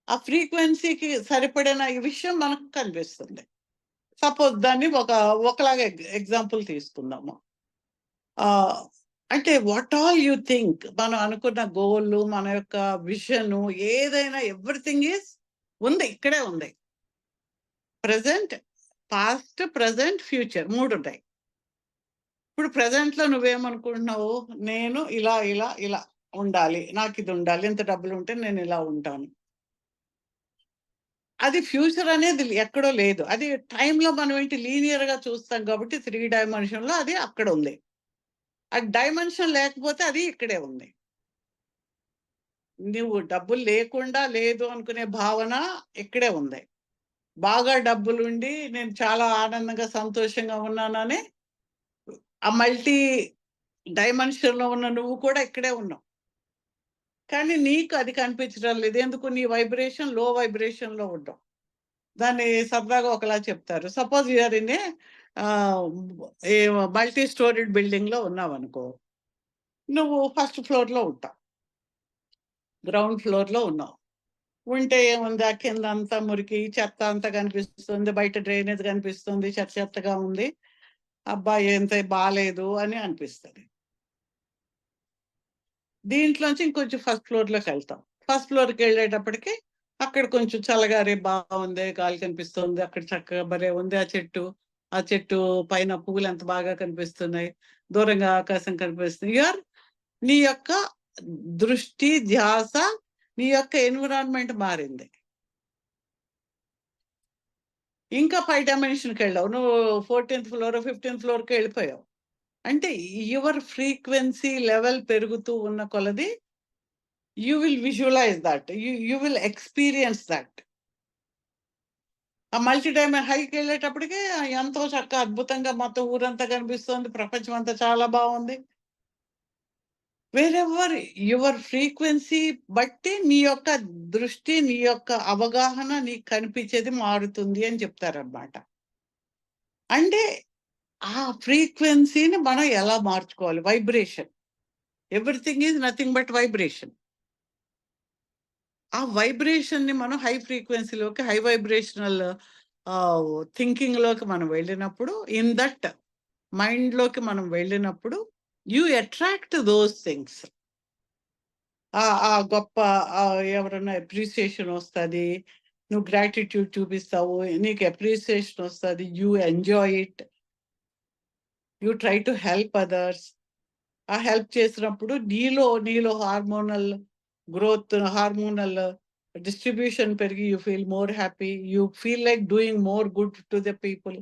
ఆ ఫ్రీక్వెన్సీకి సరిపడిన ఈ విషయం మనకు కనిపిస్తుంది. సపోజ్ దాన్ని ఒకలాగా ఎగ్జాంపుల్ తీసుకుందాము. అంటే వాట్ ఆల్ యూ థింక్, మనం అనుకున్న గోల్, మన యొక్క విజన్, ఏదైనా ఎవ్రీథింగ్ ఈజ్ ఉంది, ఇక్కడే ఉంది. ప్రజెంట్, పాస్ట్, ప్రజెంట్, ఫ్యూచర్, 3 ఉంటాయి. ఇప్పుడు ప్రజెంట్లో నువ్వేమనుకుంటున్నావు, నేను ఇలా ఇలా ఇలా ఉండాలి, నాకు ఇది ఉండాలి, ఇంత డబ్బులు ఉంటే నేను ఇలా ఉంటాను. అది ఫ్యూచర్ అనేది ఎక్కడో లేదు. అది టైంలో మనం ఏంటి లీనియర్గా చూస్తాం కాబట్టి 3 డైమెన్షన్లో అది అక్కడ ఉంది. ఆ డైమెన్షన్ లేకపోతే అది ఇక్కడే ఉంది. నువ్వు డబ్బులు లేకుండా లేదు అనుకునే భావన ఇక్కడే ఉంది. బాగా డబ్బులుండి నేను చాలా ఆనందంగా, సంతోషంగా ఉన్నానని ఆ మల్టీ డైమెన్షన్లో ఉన్న నువ్వు కూడా ఇక్కడే ఉన్నావు. కానీ నీకు అది కనిపించడం లేదు. ఎందుకు? నీ వైబ్రేషన్ లో వైబ్రేషన్లో ఉంటావు. దాన్ని సరదాగా ఒకలా చెప్తారు. Suppose you're in a multi storied బిల్డింగ్లో ఉన్నావు అనుకో, నువ్వు ఫస్ట్ ఫ్లోర్లో ఉంటావు, గ్రౌండ్ ఫ్లోర్లో ఉన్నావు. ఉంటే ఏముంది, ఆ కింద అంతా మురికి, చెత్త అంతా కనిపిస్తుంది, బయట డ్రైనేజ్ కనిపిస్తుంది, చెత్తగా ఉంది, అబ్బాయి ఎంత బాగాలేదు అని అనిపిస్తుంది. దీంట్లోంచి ఇంకొంచెం ఫస్ట్ ఫ్లోర్లోకి వెళ్తాం. ఫస్ట్ ఫ్లోర్కి వెళ్ళేటప్పటికి అక్కడ కొంచెం చల్లగారే బాగుంది, గాలి కనిపిస్తుంది, అక్కడ చక్కగా భలే ఉంది ఆ చెట్టు పైన పువ్వులు ఎంత బాగా కనిపిస్తున్నాయి, దూరంగా ఆకాశం కనిపిస్తుంది. నీ యొక్క దృష్టి, ధ్యాస, నీ యొక్క ఎన్విరాన్మెంట్ మారింది. ఇంకా 5 డైమెన్షన్కి వెళ్ళావు, నువ్వు 14th ఫ్లోర్ 15th ఫ్లోర్కి వెళ్ళిపోయావు. అంటే యువర్ ఫ్రీక్వెన్సీ లెవెల్ పెరుగుతూ ఉన్న కొలది you will visualize that, you will experience that. ఆ మల్టీ డైమెన్షన్ హైకి వెళ్ళేటప్పటికి ఎంతో చక్కగా అద్భుతంగా మొత్తం ఊరంతా కనిపిస్తుంది, ప్రపంచం అంతా చాలా బాగుంది. వేరెవర్ యువర్ ఫ్రీక్వెన్సీ బట్టి నీ యొక్క దృష్టి, నీ యొక్క అవగాహన, నీకు కనిపించేది మారుతుంది అని చెప్తారన్నమాట. అంటే ఆ ఫ్రీక్వెన్సీని మనం ఎలా మార్చుకోవాలి? Vibration. Everything is nothing but vibration. ఆ వైబ్రేషన్‌ని మనం హై ఫ్రీక్వెన్సీలోకి, హై వైబ్రేషనల్ థింకింగ్‌లోకి మనం వెళ్ళినప్పుడు, ఇన్ దట్ మైండ్‌లోకి మనం వెళ్ళినప్పుడు, యూ అట్రాక్ట్ దోస్ థింగ్స్. ఆ గొప్ప ఎవరన్నా అప్రిసియేషన్ వస్తది. నువ్వు గ్రాటిట్యూడ్ చూపిస్తావు. నీకు అప్రిసియేషన్ వస్తది. You enjoy it. You try to help others. ఆ హెల్ప్ చేసినప్పుడు నీలో హార్మోనల్ గ్రోత్, హార్మోనల్ డిస్ట్రిబ్యూషన్ పెరిగి you feel more happy. You feel like doing more good to the people.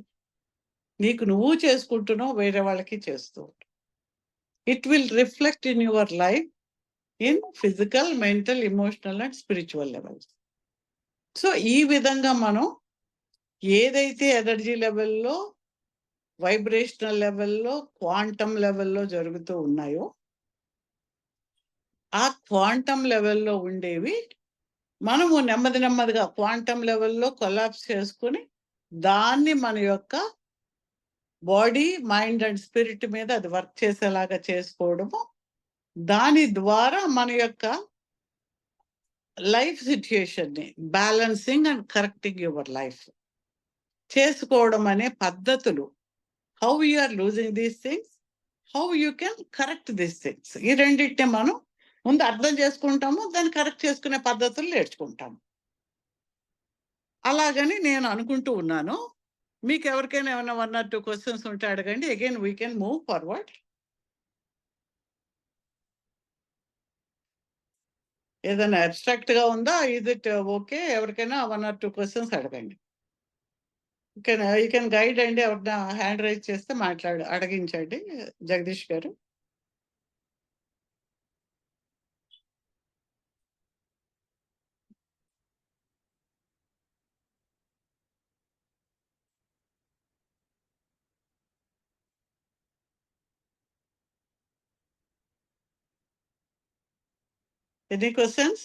నీకు నువ్వు చేసుకుంటున్నావు, వేరే వాళ్ళకి చేస్తూ. It will reflect in your life in physical, mental, emotional and spiritual levels. So ఈ విధంగా మనం ఏదైతే ఎనర్జీ లెవెల్‌లో, వైబ్రేషనల్ లెవెల్‌లో, క్వాంటమ్ లెవెల్‌లో జరుగుతూ ఉన్నాయో, ఆ క్వాంటమ్ లెవెల్‌లో ఉండేవి మనము నెమ్మదిగా క్వాంటమ్ లెవెల్‌లో కొలాప్స్ చేసుకొని, దాన్ని మన యొక్క బాడీ, మైండ్ అండ్ స్పిరిట్ మీద అది వర్క్ చేసేలాగా చేసుకోవడము. దాని ద్వారా మన యొక్క లైఫ్ సిట్యుయేషన్‌ని balancing and correcting your life చేసుకోవడం అనే పద్ధతులు. How you are losing these things, how you can correct these things. ఈ రెండిటిని మనం ముందు అర్థం చేసుకుంటాము, దాన్ని కరెక్ట్ చేసుకునే పద్ధతులు నేర్చుకుంటాము. అలాగని నేను అనుకుంటూ ఉన్నాను. మీకు ఎవరికైనా ఏమైనా 1 or 2 క్వెషన్స్ ఉంటే అడగండి. Again we can move forward. ఏదైనా అబ్స్ట్రాక్ట్‌గా ఉందా? Is it okay? ఎవరికైనా 1 or 2 క్వెషన్స్ అడగండి. యూ కెన్ గైడ్ అండి. ఎవరైనా హ్యాండ్ రైజ్ చేస్తే అడిగించండి జగదీష్ గారు. Any questions?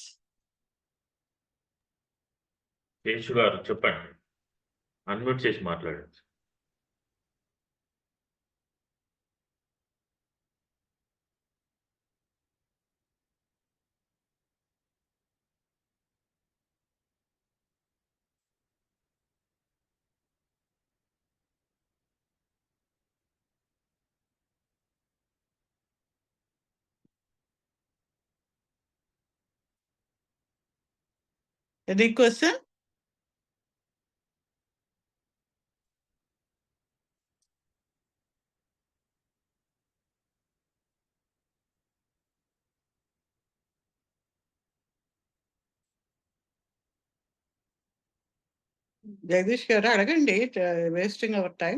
శేషు గారు చెప్పండి. అన్మ్యూట్ చేసి మాట్లాడండి. Any question? జగదీష్ గారు అడగండి. Wasting hour time.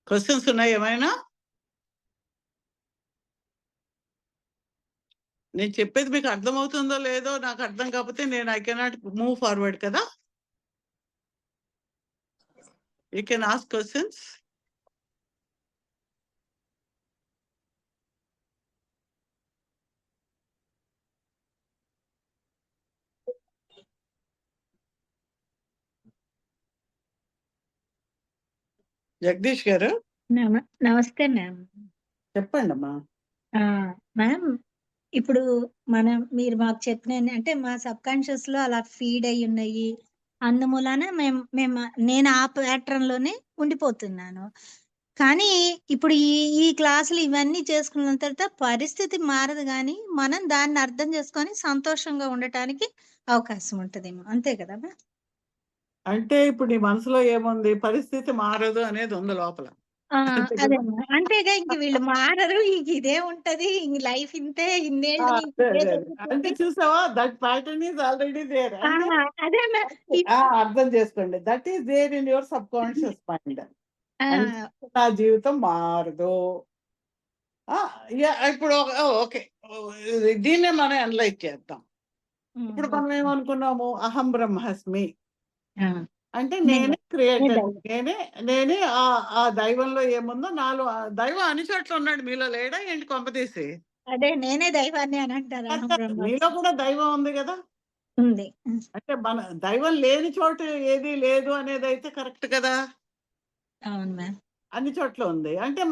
క్వెషన్స్ ఉన్నాయి ఏమైనా? నేను చెప్పేది మీకు అర్థమవుతుందో లేదో నాకు అర్థం కాకపోతే నేను ఐ కెనాట్ మూవ్ ఫార్వర్డ్ కదా. You can ask questions. Jagadish గారు నమస్తే మ్యామ్. చెప్పండి అమ్మా. మ్యామ్, ఇప్పుడు మీరు మాకు చెప్పిన అంటే మా సబ్ కాన్షియస్ లో అలా ఫీడ్ అయి ఉన్నాయి. అందుమూలన నేను ఆ ప్యాటర్న్ లోనే ఉండిపోతున్నాను. కానీ ఇప్పుడు ఈ క్లాసులు ఇవన్నీ చేసుకున్న తర్వాత పరిస్థితి మారదు, కానీ మనం దాన్ని అర్థం చేసుకొని సంతోషంగా ఉండటానికి అవకాశం ఉంటదేమో. అంతే కదా మ్యామ్? అంటే ఇప్పుడు నీ మనసులో ఏముంది? పరిస్థితి మారదు అనేది ఉంది లోపల. అంతే అదే కదా? మ్యామ్. అంతేగా, ఇంక వీళ్ళు మారరు, ఇంక ఇదే ఉంటది, ఇంక లైఫ్ ఇంతే, ఇన్నేళ్ళు మీకు అదే ఇదే అదే అదే. అంటే జరుగుతుంది. చూసావా, that pattern is already there. అంటే అదే మ్యామ్. అర్థం చేసుకోండి. That is there in your subconscious mind. ఆ, అంటే నా జీవితం మారదు. ఇప్పుడు ఓకే, దీన్నే మనం అనలైజ్ చేద్దాం. ఇప్పుడు మనం ఓకే. ఏమనుకున్నాము? అహం బ్రహ్మాస్మి ఆ, అంటే నేను నేనే క్రియేటర్. నేను నేనే ఆ దైవంలో ఏముందో నాలో దైవం అన్ని చోట్ల ఉన్నాడు. మీలో లేడా ఏంటి కొంపదీసి? అదే నేనే దైవాన్ని అని అంటారు అహం మీలో బ్రహ్మాస్మి. కూడా దైవం ఉంది కదా. ఉంది. అంటే మన దైవం లేని చోట ఏది లేదు అనేది అయితే కరెక్ట్ కదా. అవును మ్యామ్. అన్ని చోట్ల ఉంది అంటే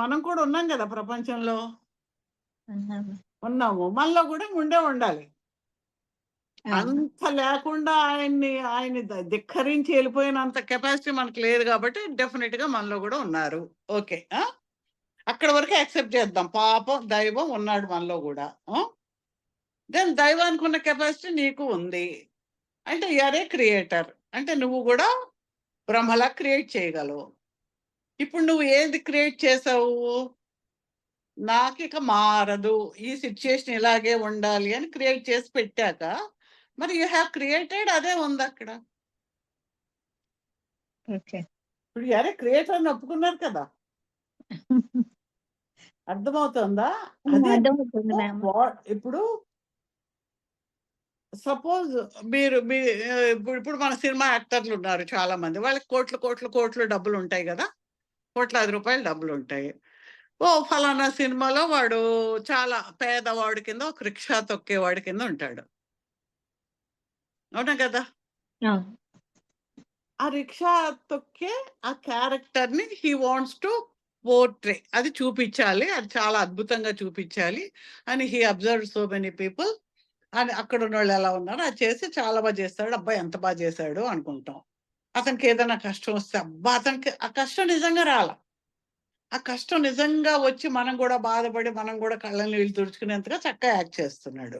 మనం కూడా ఉన్నాం కదా ప్రపంచంలో. ఉన్నాము. ఉన్నాము, మనలో కూడా ఉండాలి. అవును. అంత లేకుండా ఆయన్ని ధిక్కరించి వెళ్ళిపోయినంత కెపాసిటీ మనకు లేదు కాబట్టి డెఫినెట్ గా మనలో కూడా ఉన్నారు. ఓకే, అక్కడ వరకు యాక్సెప్ట్ చేద్దాం. పాపం దైవం ఉన్నాడు మనలో కూడా. దెన్ దైవానికి ఉన్న కెపాసిటీ నీకు ఉంది అంటే యూఆర్ ఏ క్రియేటర్. అంటే నువ్వు కూడా బ్రహ్మలా క్రియేట్ చేయగలవు. ఇప్పుడు నువ్వు ఏది క్రియేట్ చేసావు? నాకు ఇక మారదు, ఈ సిచ్యుయేషన్ ఇలాగే ఉండాలి అని క్రియేట్ చేసి పెట్టాక మరి యూ హ్యావ్ క్రియేటెడ్, అదే ఉంది అక్కడ. ఓకే. ఇప్పుడు యూఆర్ ఏ క్రియేటర్ అని ఒప్పుకున్నారు కదా. అర్థమవుతుందా? అదే అర్థమవుతుంది మ్యామ్. ఇప్పుడు సపోజ్ ఇప్పుడు మన సినిమా యాక్టర్లు ఉన్నారు చాలా మంది, వాళ్ళకి కోట్లు డబ్బులు ఉంటాయి కదా, కోట్లాది రూపాయలు డబ్బులు ఉంటాయి. ఫలానా సినిమాలో వాడు చాలా పేదవాడి కింద ఒక రిక్షా తొక్కేవాడి కింద ఉంటాడు, అవునా కదా. అవును. ఆ రిక్షా తొక్కే ఆ క్యారెక్టర్ ని హీ వాంట్స్ టు పోర్ట్రే, అది చూపించాలి, అది చాలా అద్భుతంగా చూపించాలి అని he observe so many people అని అక్కడ ఉన్న వాళ్ళు ఎలా ఉన్నారు అది చేసి చాలా బాగా చేస్తాడు. అబ్బాయి ఎంత బాగా చేశాడు అనుకుంటాం. అతనికి ఏదైనా కష్టం వస్తే అబ్బా అతనికి ఆ కష్టం నిజంగా రాల, ఆ కష్టం నిజంగా వచ్చి మనం కూడా బాధపడి మనం కూడా కళ్ళ నీళ్ళు తుడుచుకునేంతగా చక్కగా యాక్ట్ చేస్తున్నాడు.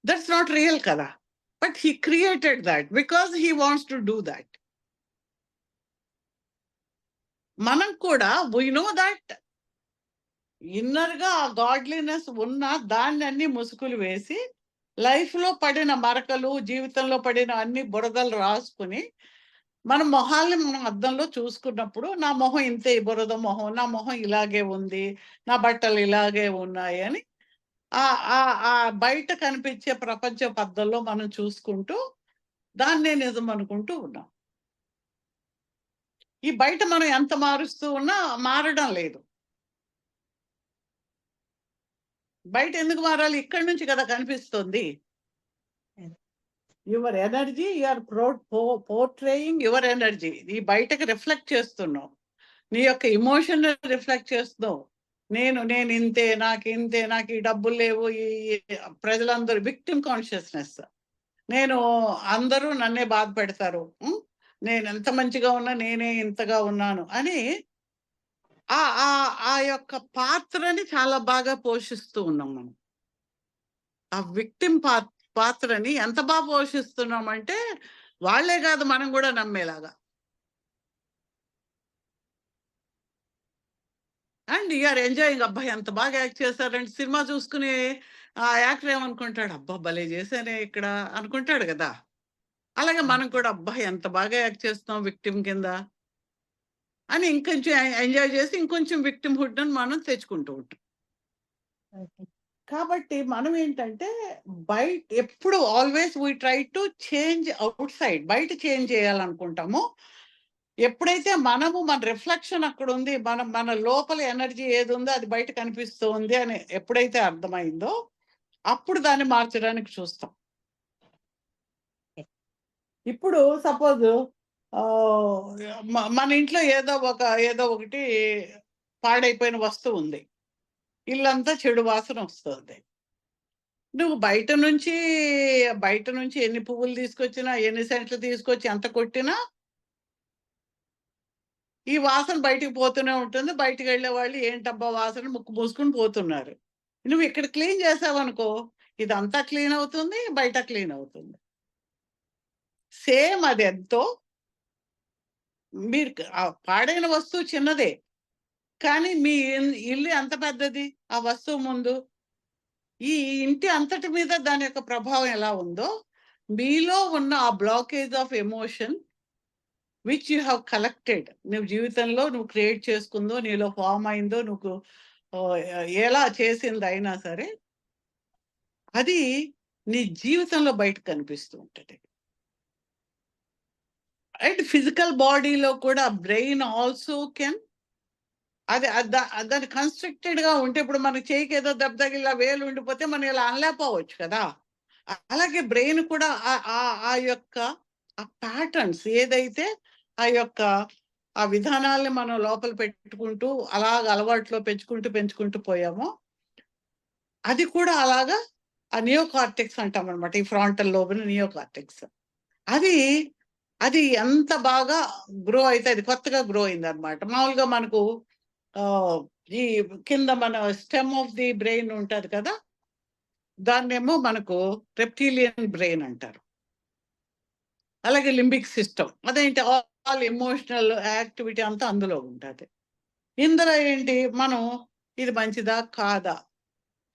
దట్స్ నాట్ రియల్ కదా, but he created that because he wants to do that. మనం కూడా వీ నో దట్ ఇన్నర్ గా ఆ గాడ్లీనెస్ ఉన్న దాన్ని అన్ని ముసుగులు వేసి లైఫ్ లో పడిన మరకలు, జీవితంలో పడిన అన్ని బురదలు రాసుకుని మన మొహాల్ని మనం అద్దంలో చూసుకున్నప్పుడు నా మొహం ఇంతే, బురద మొహం, నా మొహం ఇలాగే ఉంది, నా బట్టలు ఇలాగే ఉన్నాయి అని ఆ ఆ ఆ బయట కనిపించే ప్రపంచ పద్ధల్లో మనం చూసుకుంటూ దాన్నే నిజం అనుకుంటూ ఉన్నాం. ఈ బయట మనం ఎంత మారుస్తూ ఉన్నా మారడం లేదు. బయట ఎందుకు మారాలి? ఇక్కడి నుంచి కదా కనిపిస్తుంది. Your energy, you're portraying your energy. ఈ బయటకు రిఫ్లెక్ట్ చేస్తున్నావు, నీ యొక్క ఇమోషన్ రిఫ్లెక్ట్ చేస్తున్నావు. నేను ఇంతే, నాకు ఈ డబ్బులు లేవు, ఈ ప్రజలందరూ విక్టిమ్ కాన్షియస్నెస్, నేను అందరూ నన్నే బాధ పెడతారు, నేను ఎంత మంచిగా ఉన్నా నేనే ఇంతగా ఉన్నాను అని ఆ ఆ ఆ యొక్క పాత్రని చాలా బాగా పోషిస్తూ ఉన్నాం మనం. ఆ విక్టిమ్ పాత్రని ఎంత బాగా పోషిస్తున్నామంటే వాళ్ళే కాదు మనం కూడా నమ్మేలాగా. అండ్ యూఆర్ ఎంజాయింగ్, అబ్బాయి ఎంత బాగా యాక్ట్ చేశారంటే సినిమా చూసుకుని ఆ యాక్టర్ ఏమనుకుంటాడు, అబ్బా భలే చేశానే ఇక్కడ అనుకుంటాడు కదా. అలాగే మనం కూడా అబ్బాయి ఎంత బాగా యాక్ట్ చేస్తాం విక్టిమ్ కింద అని ఇంకొంచెం ఎంజాయ్ చేసి ఇంకొంచెం విక్టిమ్ హుడ్ అని మనం తెచ్చుకుంటూ ఉంటాం. ఓకే. కాబట్టి మనం ఏంటంటే బయట ఎప్పుడు always we try to change out side, బయట చేంజ్ చేయాలనుకుంటాము. ఎప్పుడైతే మనము మన రిఫ్లెక్షన్ అక్కడ ఉంది, మన లోపల ఎనర్జీ ఏది ఉందో అది బయట కనిపిస్తూ ఉంది అని ఎప్పుడైతే అర్థమైందో అప్పుడు దాన్ని మార్చడానికి చూస్తాం. ఇప్పుడు సపోజ్ మన ఇంట్లో ఏదో ఒకటి పాడైపోయిన వస్తువు ఉంది, ఇల్లంతా చెడు వాసన వస్తుంది. నువ్వు బయట నుంచి ఎన్ని పువ్వులు తీసుకొచ్చినా, ఎన్ని సెంట్లు తీసుకొచ్చి ఎంత కొట్టినా ఈ వాసన బయటికి పోతూనే ఉంటుంది. బయటికి వెళ్ళే వాళ్ళు ఏంటబ్బా వాసన ముక్కు మూసుకుని పోతున్నారు. నువ్వు ఇక్కడ క్లీన్ చేసావనుకో ఇదంతా క్లీన్ అవుతుంది, బయట క్లీన్ అవుతుంది. సేమ్ అది ఎంతో మీరు పాడైన వస్తువు చిన్నదే కానీ మీ ఇల్లు ఎంత పెద్దది ఆ వస్తువు ముందు. ఈ ఇంటి అంతటి మీద దాని యొక్క ప్రభావం ఎలా ఉందో మీలో ఉన్న ఆ blockage of emotion which you have collected, నువ్వు జీవితంలో నువ్వు క్రియేట్ చేసుకుందో, నీలో ఫామ్ అయిందో, నువ్వు ఎలా చేసింది అయినా సరే అది నీ జీవితంలో బయట కనిపిస్తూ ఉంటుంది. అండ్ ఫిజికల్ బాడీలో కూడా బ్రెయిన్ ఆల్సో కెన్ దాని కన్స్ట్రక్టెడ్ గా ఉంటే ఇప్పుడు మనకి చేయికి ఏదో దెబ్బ తగిలిలా వేలు ఉండిపోతే మనం ఇలా అనలేకపోవచ్చు కదా. అలాగే బ్రెయిన్ కూడా ఆ యొక్క ఆ ప్యాటర్న్స్ ఏదైతే ఆ యొక్క ఆ విధానాల్ని మనం లోపల పెట్టుకుంటూ అలాగ అలవాట్లో పెంచుకుంటూ పోయామో అది కూడా అలాగా ఆ నియోకార్టెక్స్ అంటాం అనమాట. ఈ ఫ్రాంటల్ లోబ్ నియోకార్టెక్స్. అది ఎంత బాగా గ్రో అయితే అది కొత్తగా గ్రో అయింది అనమాట. మామూలుగా మనకు ఈ కింద మన స్టెమ్ ఆఫ్ ది బ్రెయిన్ ఉంటది కదా, దాన్నేమో మనకు రెప్టీలియన్ బ్రెయిన్ అంటారు. అలాగే లింబిక్ సిస్టమ్ అదేంటి ఆల్ ఎమోషనల్ యాక్టివిటీ అంతా అందులో ఉంటుంది. ఇందులో ఏంటి మనం ఇది మంచిదా కాదా,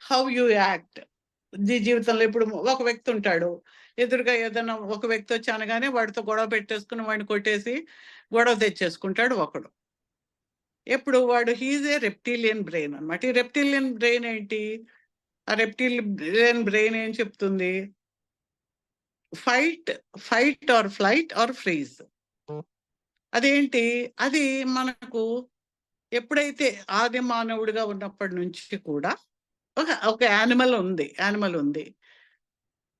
హౌ యు యాక్ట్ జీవితంలో. ఇప్పుడు ఒక వ్యక్తి ఉంటాడు, ఎదురుగా ఏదైనా ఒక వ్యక్తి వచ్చి అనగానే వాడితో గొడవ పెట్టేసుకుని వాడిని కొట్టేసి గొడవ తెచ్చేసుకుంటాడు ఒకడు. ఎప్పుడు వాడు హీజ్ ఏ రెప్టీలియన్ బ్రెయిన్ అనమాట. ఈ రెప్టీలియన్ బ్రెయిన్ ఏంటి, ఆ రెప్టీలియన్ బ్రెయిన్ ఏం చెప్తుంది, fight or flight are freeze. అదేంటి, అది మనకు ఎప్పుడైతే ఆది మానవుడిగా ఉన్నప్పటి నుంచి కూడా ఒక యానిమల్ ఉంది.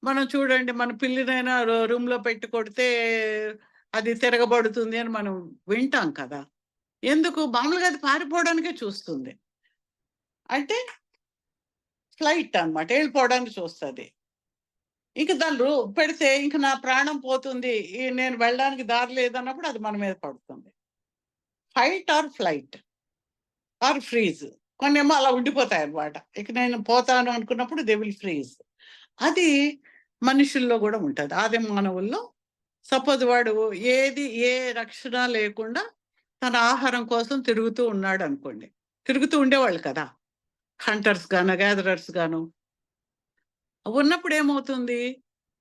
మనం చూడండి, మన పిల్లినైనా రూమ్ లో పెట్టి కొడితే అది తిరగబడుతుంది అని మనం వింటాం కదా. ఎందుకు, మామూలుగా అది పారిపోవడానికే చూస్తుంది. అంటే ఫ్లైట్ అన్నమాట, వెళ్ళిపోవడానికి చూస్తుంది. ఇంక దాన్ని పెడితే ఇంక నా ప్రాణం పోతుంది, నేను వెళ్ళడానికి దారి లేదన్నప్పుడు అది మన మీద పడుతుంది. Fight or flight are freeze. కొన్నేమో అలా ఉండిపోతాయి అన్నమాట. ఇక నేను పోతాను అనుకున్నప్పుడు దే విల్ ఫ్రీజ్. అది మనుషుల్లో కూడా ఉంటుంది. ఆది మానవుల్లో సపోజ్ వాడు ఏ రక్షణ లేకుండా తన ఆహారం కోసం తిరుగుతూ ఉన్నాడు అనుకోండి, తిరుగుతూ ఉండేవాళ్ళు కదా హంటర్స్ గాను గ్యాదరర్స్ గాను. ఉన్నప్పుడు ఏమవుతుంది,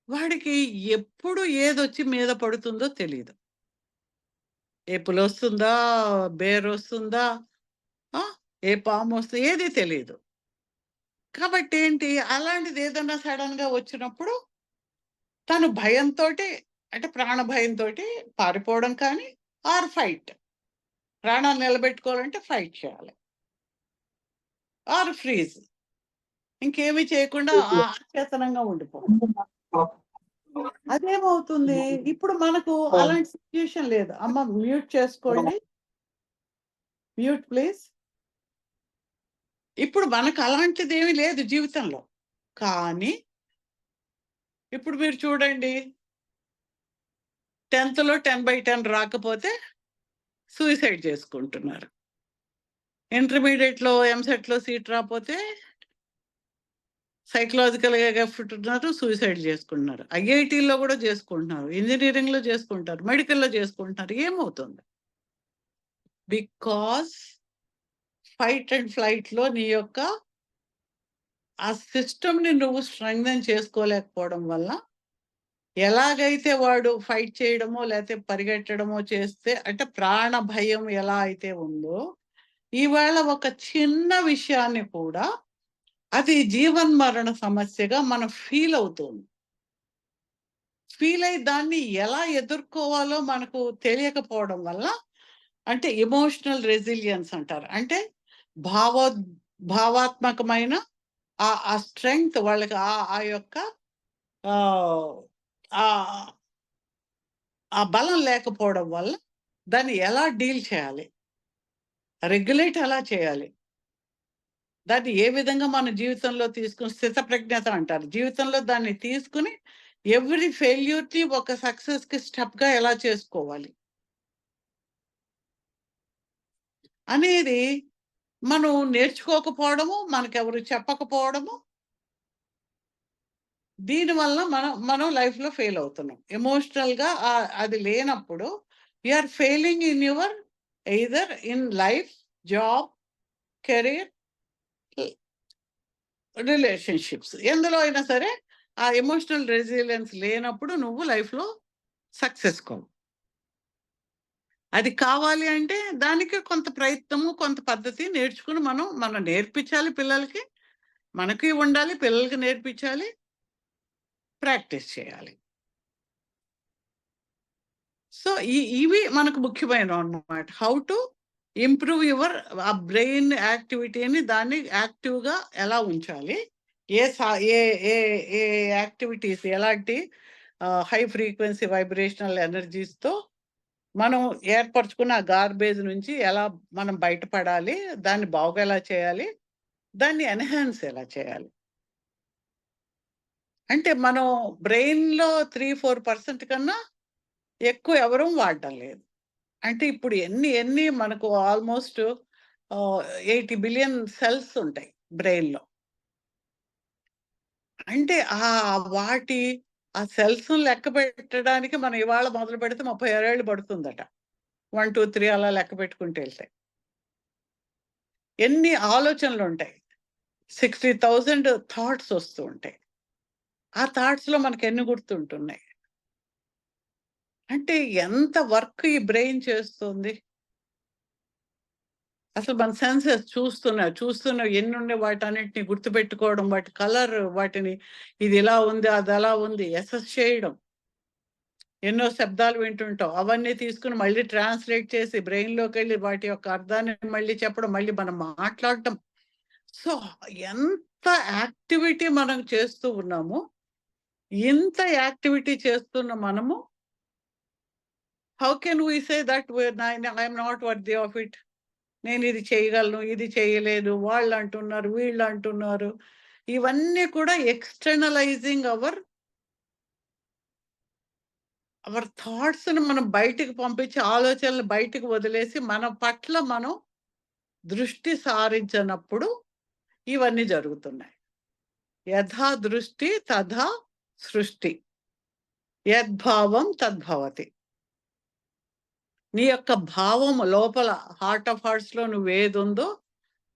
వాడికి ఎప్పుడు ఏదొచ్చి మీద పడుతుందో తెలియదు. ఏ పులి వస్తుందా, బేర్ వస్తుందా, ఏ పాము వస్తుందో ఏది తెలియదు. కాబట్టి ఏంటి, అలాంటిది ఏదన్నా సడన్ గా వచ్చినప్పుడు తను భయంతో, అంటే ప్రాణ భయంతో పారిపోవడం కానీ, ఆర్ ఫైట్, ప్రాణాలు నిలబెట్టుకోవాలంటే ఫైట్ చేయాలి, ఆర్ ఫ్రీజ్, ఇంకేమీ చేయకుండా అచేతనంగా ఉండిపోవాలి. అదేమవుతుంది, ఇప్పుడు మనకు అలాంటి సిచ్యుయేషన్ లేదు. అమ్మ మ్యూట్ చేసుకోండి, మ్యూట్ ప్లీజ్. ఇప్పుడు మనకు అలాంటిది ఏమీ లేదు జీవితంలో. కానీ ఇప్పుడు మీరు చూడండి, 10th లో 10/10 రాకపోతే సూసైడ్ చేసుకుంటున్నారు. ఇంటర్మీడియట్ లో ఎంసెట్ లో సీట్ రాకపోతే సైకలాజికల్ గా ఎఫెక్ట్ ఉన్నారు, సూసైడ్ చేసుకుంటున్నారు. ఐఐటీలో కూడా చేసుకుంటున్నారు, ఇంజనీరింగ్ లో చేసుకుంటారు, మెడికల్లో చేసుకుంటున్నారు. ఏమవుతుంది, బికాస్ ఫైట్ అండ్ ఫ్లైట్ లో నీ యొక్క ఆ సిస్టమ్ ని నువ్వు స్ట్రెంగ్థెన్ చేసుకోలేకపోవడం వల్ల, ఎలాగైతే వాడు ఫైట్ చేయడమో లేకపోతే పరిగెట్టడమో చేస్తే, అంటే ప్రాణ భయం ఎలా అయితే ఉందో, ఈవేళ ఒక చిన్న విషయాన్ని కూడా అది జీవన్మరణ సమస్యగా మనం ఫీల్ అవుతుంది. ఫీల్ అయి దాన్ని ఎలా ఎదుర్కోవాలో మనకు తెలియకపోవడం వల్ల, అంటే ఎమోషనల్ రెసిలియన్స్ అంటారు. అంటే భావాత్మకమైన ఆ స్ట్రెంగ్త్ వాళ్ళకి, ఆ యొక్క ఆ బలం లేకపోవడం వల్ల దాన్ని ఎలా డీల్ చేయాలి, రెగ్యులేట్ ఎలా చేయాలి, దాన్ని ఏ విధంగా మన జీవితంలో తీసుకుని, స్థితప్రజ్ఞత అంటారు, జీవితంలో దాన్ని తీసుకుని ఎవ్రీ ఫెయిల్యూర్ని ఒక సక్సెస్ కి స్టెప్ గా ఎలా చేసుకోవాలి అనేది మనం నేర్చుకోకపోవడము, మనకెవరు చెప్పకపోవడము, దీనివల్ల మనం లైఫ్ లో ఫెయిల్ అవుతున్నాం. ఎమోషనల్ గా అది లేనప్పుడు or failing in your either in life, job, career, relationships, ఎందులో అయినా సరే ఆ ఎమోషనల్ రెసిలియన్స్ లేనప్పుడు నువ్వు లైఫ్ లో సక్సెస్ కావు. అది కావాలి అంటే దానికి కొంత ప్రయత్నము, కొంత పద్ధతి నేర్చుకుని మనం నేర్పించాలి పిల్లలకి, మనకి ఉండాలి, పిల్లలకి నేర్పించాలి, ప్రాక్టీస్ చేయాలి. సో ఇవి మనకు ముఖ్యమైన అన్నమాట. హౌ టు ఇంప్రూవ్ యువర్ ఆ బ్రెయిన్ యాక్టివిటీని, దాన్ని యాక్టివ్గా ఎలా ఉంచాలి, ఏ సా ఏ ఏ ఏ యాక్టివిటీస్ ఎలాంటి హై ఫ్రీక్వెన్సీ వైబ్రేషనల్ ఎనర్జీస్తో మనం ఏర్పరచుకున్న గార్బేజ్ నుంచి ఎలా మనం బయటపడాలి, దాన్ని బాగా ఎలా చేయాలి, దాన్ని ఎన్హాన్స్ ఎలా చేయాలి. అంటే మనం బ్రెయిన్లో 3-4% కన్నా ఎక్కువ ఎవరూ వాడటం లేదు. అంటే ఇప్పుడు ఎన్ని మనకు ఆల్మోస్ట్ 80 బిలియన్ సెల్స్ ఉంటాయి బ్రెయిన్లో. అంటే వాటి ఆ సెల్స్ లెక్క పెట్టడానికి మనం ఇవాళ మొదలు పెడితే 36 ఏళ్ళు పడుతుందట. 1, 2, 3 అలా లెక్క పెట్టుకుంటూ వెళ్తే ఎన్ని ఆలోచనలు ఉంటాయి. 60,000 థాట్స్ వస్తూ ఉంటాయి. ఆ థాట్స్లో మనకి ఎన్ని గుర్తుంటున్నాయి. అంటే ఎంత వర్క్ ఈ బ్రెయిన్ చేస్తుంది. అసలు మన సెన్సెస్ చూస్తున్న ఎన్ని ఉండే వాటన్నిటిని గుర్తుపెట్టుకోవడం, వాటి కలర్, వాటిని ఇది ఇలా ఉంది, అది అలా ఉంది, అసెస్ చేయడం. ఎన్నో శబ్దాలు వింటుంటాం, అవన్నీ తీసుకుని మళ్ళీ ట్రాన్స్లేట్ చేసి బ్రెయిన్లోకి వెళ్ళి వాటి యొక్క అర్థాన్ని మళ్ళీ చెప్పడం, మళ్ళీ మనం మాట్లాడటం. సో ఎంత యాక్టివిటీ మనం చేస్తూ ఉన్నాము. ఇంత యాక్టివిటీ చేస్తున్న మనము how can we say that I'm not worthy of it. నేను ఇది చేయగలను, ఇది చేయలేదు, వాళ్ళు అంటున్నారు, వీళ్ళు అంటున్నారు. ఇవన్నీ కూడా ఎక్స్టర్నలైజింగ్ అవర్ థాట్స్ని మనం బయటికి పంపించి, ఆలోచనలు బయటికి వదిలేసి మన పట్ల మనం దృష్టి సారించినప్పుడు ఇవన్నీ జరుగుతున్నాయి. యథా దృష్టి తథా సృష్టి, యద్భావం తద్భవతి. నీ యొక్క భావం లోపల హార్ట్ ఆఫ్ హార్ట్స్లో నువ్వేది ఉందో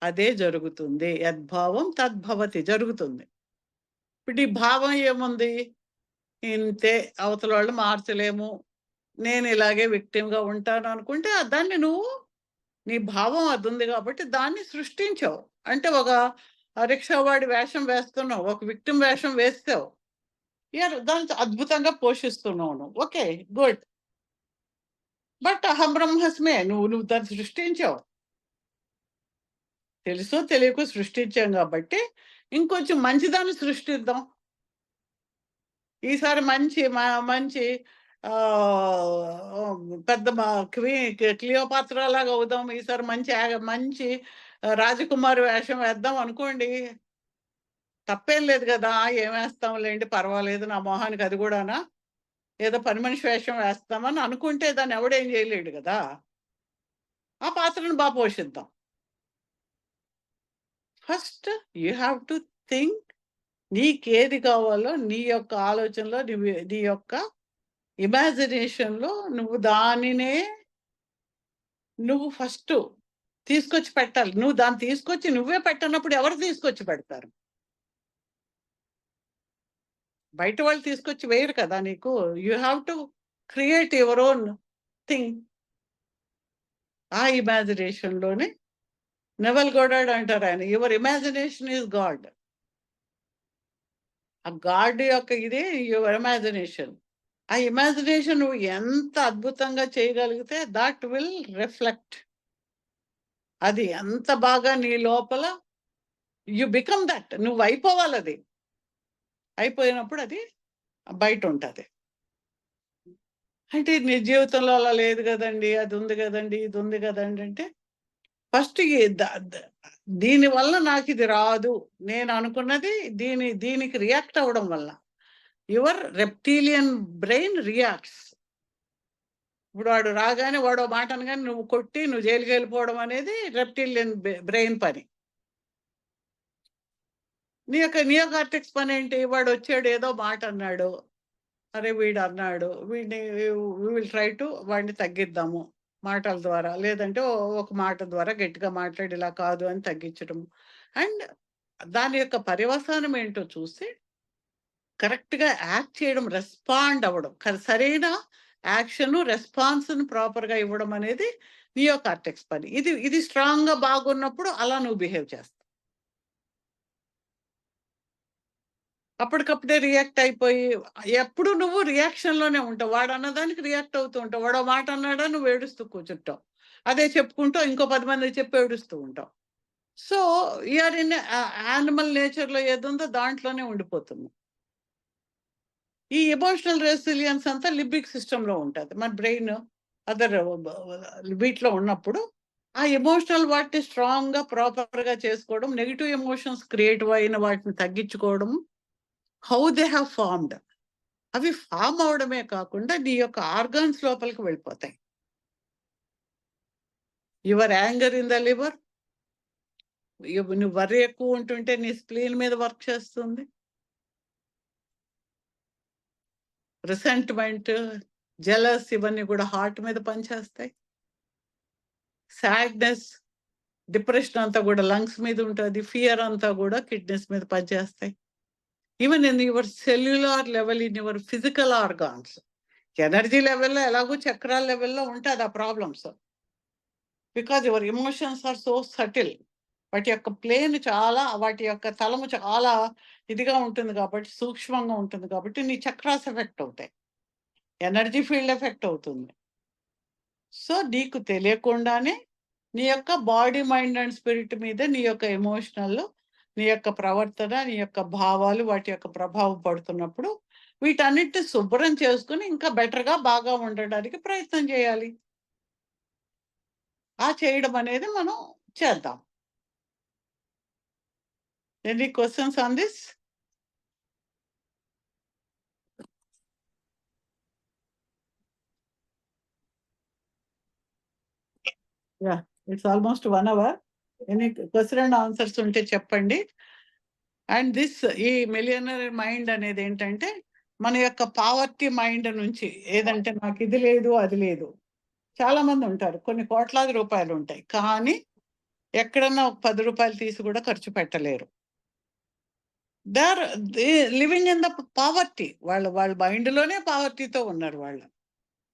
అదే జరుగుతుంది. యద్భావం తద్భవతి, జరుగుతుంది. ఇప్పుడు ఈ భావం ఏముంది, ఇంతే, అవతల వాళ్ళు మార్చలేము, నేను ఇలాగే విక్టిమ్గా ఉంటాను అనుకుంటే దాన్ని నువ్వు, నీ భావం అది ఉంది కాబట్టి దాన్ని సృష్టించావు. అంటే ఒక రిక్షావాడి వేషం వేస్తున్నావు, ఒక విక్టిమ్ వేషం వేస్తావు, దాన్ని అద్భుతంగా పోషిస్తున్నావు నువ్వు. Okay, good. బట్ అహం బ్రహ్మస్మే, నువ్వు దాన్ని సృష్టించావు. తెలుసో తెలియకో సృష్టించాం కాబట్టి ఇంకొంచెం మంచిదాన్ని సృష్టిద్దాం. ఈసారి మంచి మంచి పెద్ద క్లియోపాత్ర లాగా అవుదాం. ఈసారి మంచి రాజకుమారి వేషం వేద్దాం అనుకోండి, తప్పేం లేదు కదా. ఏం వేస్తాంలేండి, పర్వాలేదు, నా మొహానికి అది కూడానా, ఏదో పని మనిషి వేషం వేస్తామని అనుకుంటే దాన్ని ఎవడేం చేయలేడు కదా. ఆ పాత్రను బాగా పోషిద్దాం. First you have to think, నీకేది కావాలో నీ యొక్క ఆలోచనలో, నీ యొక్క ఇమాజినేషన్లో నువ్వు దానినే నువ్వు ఫస్ట్ తీసుకొచ్చి పెట్టాలి. నువ్వు దాన్ని తీసుకొచ్చి నువ్వే పెట్టనప్పుడు ఎవరు తీసుకొచ్చి పెడతారు? బయట వాళ్ళు తీసుకొచ్చి వేయరు కదా నీకు. You have to create your own thing. ఆ ఇమాజినేషన్లోనే నెవెల్ గోడాడ్ అంటారు ఆయన, యువర్ ఇమాజినేషన్ ఈజ్ గాడ్. ఆ గాడ్ యొక్క ఇదే యువర్ ఇమాజినేషన్. ఆ ఇమాజినేషన్ నువ్వు ఎంత అద్భుతంగా చేయగలిగితే దట్ విల్ రిఫ్లెక్ట్. అది ఎంత బాగా నీ లోపల యు బికమ్ దట్, నువ్వు అయిపోవాలి. అది అయిపోయినప్పుడు అది బయట ఉంటుంది. అంటే నీ జీవితంలో అలా లేదు కదండి, అది ఉంది కదండి, ఇది ఉంది కదండి అంటే ఫస్ట్ దీనివల్ల నాకు ఇది రాదు, నేను అనుకున్నది దీనికి రియాక్ట్ అవ్వడం వల్ల యువర్ రెప్టీలియన్ బ్రెయిన్ రియాక్ట్స్. ఇప్పుడు వాడు రాగానే వాడు మాట అనగానే నువ్వు కొట్టి నువ్వు జైలుకి వెళ్ళిపోవడం అనేది రెప్టీలియన్ బ్రెయిన్ పని. నియోకార్టెక్స్ పని ఏంటి, వాడు వచ్చాడు ఏదో మాట అన్నాడు, అరే వీడు అన్నాడు, వీడిని విల్ ట్రై టు వాడిని తగ్గిద్దాము మాటల ద్వారా, లేదంటే ఒక మాట ద్వారా గట్టిగా మాట్లాడి ఇలా కాదు అని తగ్గించడం. అండ్ దాని యొక్క పర్యవసానం ఏంటో చూసి కరెక్ట్గా యాక్ట్ చేయడం, రెస్పాండ్ అవ్వడం, సరైన యాక్షన్ రెస్పాన్స్ని ప్రాపర్గా ఇవ్వడం అనేది నియోకార్టెక్స్ పని. ఇది స్ట్రాంగ్గా బాగున్నప్పుడు అలా నువ్వు బిహేవ్ చేస్తావు. అప్పటికప్పుడే రియాక్ట్ అయిపోయి ఎప్పుడు నువ్వు రియాక్షన్లోనే ఉంటావు. వాడు అన్నదానికి రియాక్ట్ అవుతూ ఉంటావు. వాడు మాట అన్నాడా నువ్వు ఏడుస్తూ కూర్చుంటావు, అదే చెప్పుకుంటావు, ఇంకో 10 మందికి చెప్పి ఏడుస్తూ ఉంటావు. సో యూఆర్ ఇన్ యానిమల్ నేచర్లో ఏదుందో దాంట్లోనే ఉండిపోతుంది. ఈ ఎమోషనల్ రెసిలియన్స్ అంతా లింబిక్ సిస్టంలో ఉంటుంది. మన బ్రెయిన్ అదర్ వీటిలో ఉన్నప్పుడు ఆ ఎమోషనల్ వాటిని స్ట్రాంగ్గా ప్రాపర్గా చేసుకోవడం, నెగిటివ్ ఎమోషన్స్ క్రియేట్ అయిన వాటిని తగ్గించుకోవడం, హౌ దే హ్యావ్ ఫార్మ్డ్, అవి ఫామ్ అవడమే కాకుండా నీ యొక్క ఆర్గాన్స్ లోపలికి వెళ్ళిపోతాయి. Your anger in the liver, నువ్వు వర్రీ ఎక్కువ ఉంటుంటే నీ స్ప్లీన్ మీద వర్క్ చేస్తుంది. రిసెంట్మెంట్, జెలస్ ఇవన్నీ కూడా హార్ట్ మీద పనిచేస్తాయి. సాడ్నెస్, డిప్రెషన్ అంతా కూడా లంగ్స్ మీద ఉంటుంది. ఫియర్ అంతా కూడా కిడ్నీస్ మీద పనిచేస్తాయి. Even in your cellular level, in your physical organs, energy లెవెల్లో ఎలాగో చక్రాల లెవెల్లో ఉంటుంది ఆ problems. Because your emotions are so subtle. వాటి యొక్క ప్లేన్ చాలా, వాటి యొక్క తలము చాలా ఇదిగా ఉంటుంది కాబట్టి, సూక్ష్మంగా ఉంటుంది కాబట్టి నీ చక్రాస్ ఎఫెక్ట్ అవుతాయి, ఎనర్జీ ఫీల్డ్ ఎఫెక్ట్ అవుతుంది. సో నీకు తెలియకుండానే నీ యొక్క బాడీ, మైండ్ అండ్ స్పిరిట్ మీద నీ యొక్క ఎమోషనల్, నీ యొక్క ప్రవర్తన, నీ యొక్క భావాలు వాటి యొక్క ప్రభావం పడుతున్నప్పుడు వీటన్నిటిని శుభ్రం చేసుకుని ఇంకా బెటర్గా బాగా ఉండడానికి ప్రయత్నం చేయాలి. ఆ చేయడం అనేది మనం చేద్దాం. Any questions on this? Yeah, it's almost 1 hour. Any question and answers ఉంటే చెప్పండి. అండ్ దిస్, ఈ మిలియనర్ మైండ్ అనేది ఏంటంటే మన యొక్క పావర్టీ మైండ్ నుంచి, ఏదంటే నాకు ఇది లేదు అది లేదు. చాలా మంది ఉంటారు, కొన్ని కోట్లాది రూపాయలు ఉంటాయి, కానీ ఎక్కడన్నా ఒక 10 రూపాయలు తీసి కూడా ఖర్చు పెట్టలేరు. They are living in the poverty. వాళ్ళ మైండ్లోనే పావర్టీతో ఉన్నారు వాళ్ళు.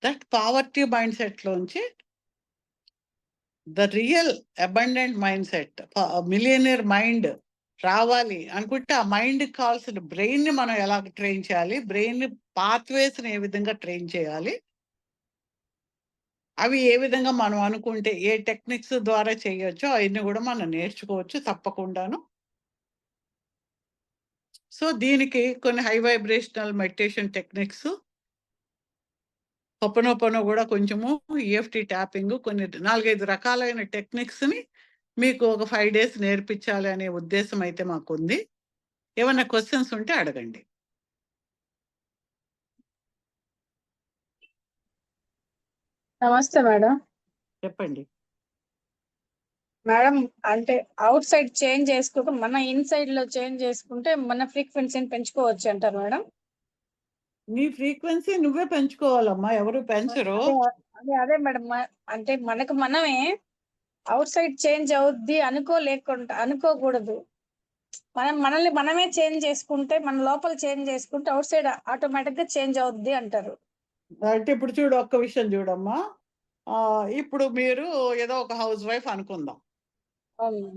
దట్ పావర్టీ మైండ్ సెట్లోంచి the real abundant mind set, millionaire mind రావాలి అనుకుంటే ఆ మైండ్కి కావాల్సిన బ్రెయిన్ని మనం ఎలా ట్రైన్ చేయాలి, బ్రెయిన్ పాత్వేస్ని ఏ విధంగా ట్రైన్ చేయాలి, అవి ఏ విధంగా మనం అనుకుంటే ఏ టెక్నిక్స్ ద్వారా చేయొచ్చో అవన్నీ కూడా మనం నేర్చుకోవచ్చు తప్పకుండాను. సో దీనికి కొన్ని హై వైబ్రేషనల్ మెడిటేషన్ టెక్నిక్స్, హొపనోపనో కూడా కొంచెము, ఈఎఫ్టీ ట్యాపింగ్, కొన్ని 4-5 రకాలైన టెక్నిక్స్ని మీకు ఒక 5 days నేర్పించాలి అనే ఉద్దేశం అయితే మాకుంది. ఏమైనా క్వశ్చన్స్ ఉంటే అడగండి. నమస్తే మేడం. చెప్పండి. మేడం, అంటే అవుట్ సైడ్ చేంజ్ చేసుకుంటే మన ఇన్సైడ్ లో చేంజ్ చేసుకుంటే మన ఫ్రీక్వెన్సీని పెంచుకోవచ్చు అంటారు మేడం. నీ ఫ్రీక్వెన్సీ నువ్వే పెంచుకోవాలమ్మా, ఎవరు పెంచరు. అదే మేడం, అంటే మనకు మనమే అవుట్ సైడ్ చేంజ్ అవుద్ది అనుకోకూడదు. మనల్ని మనమే చేంజ్ చేసుకుంటే, మన లోపల చేంజ్ చేసుకుంటే అవుట్ సైడ్ ఆటోమేటిక్ గా చేంజ్ అవుద్ది అంటారు. అంటే ఇప్పుడు చూడు, ఒక్క విషయం చూడమ్మా. ఇప్పుడు మీరు ఏదో ఒక హౌస్ వైఫ్ అనుకుందాం. అవును.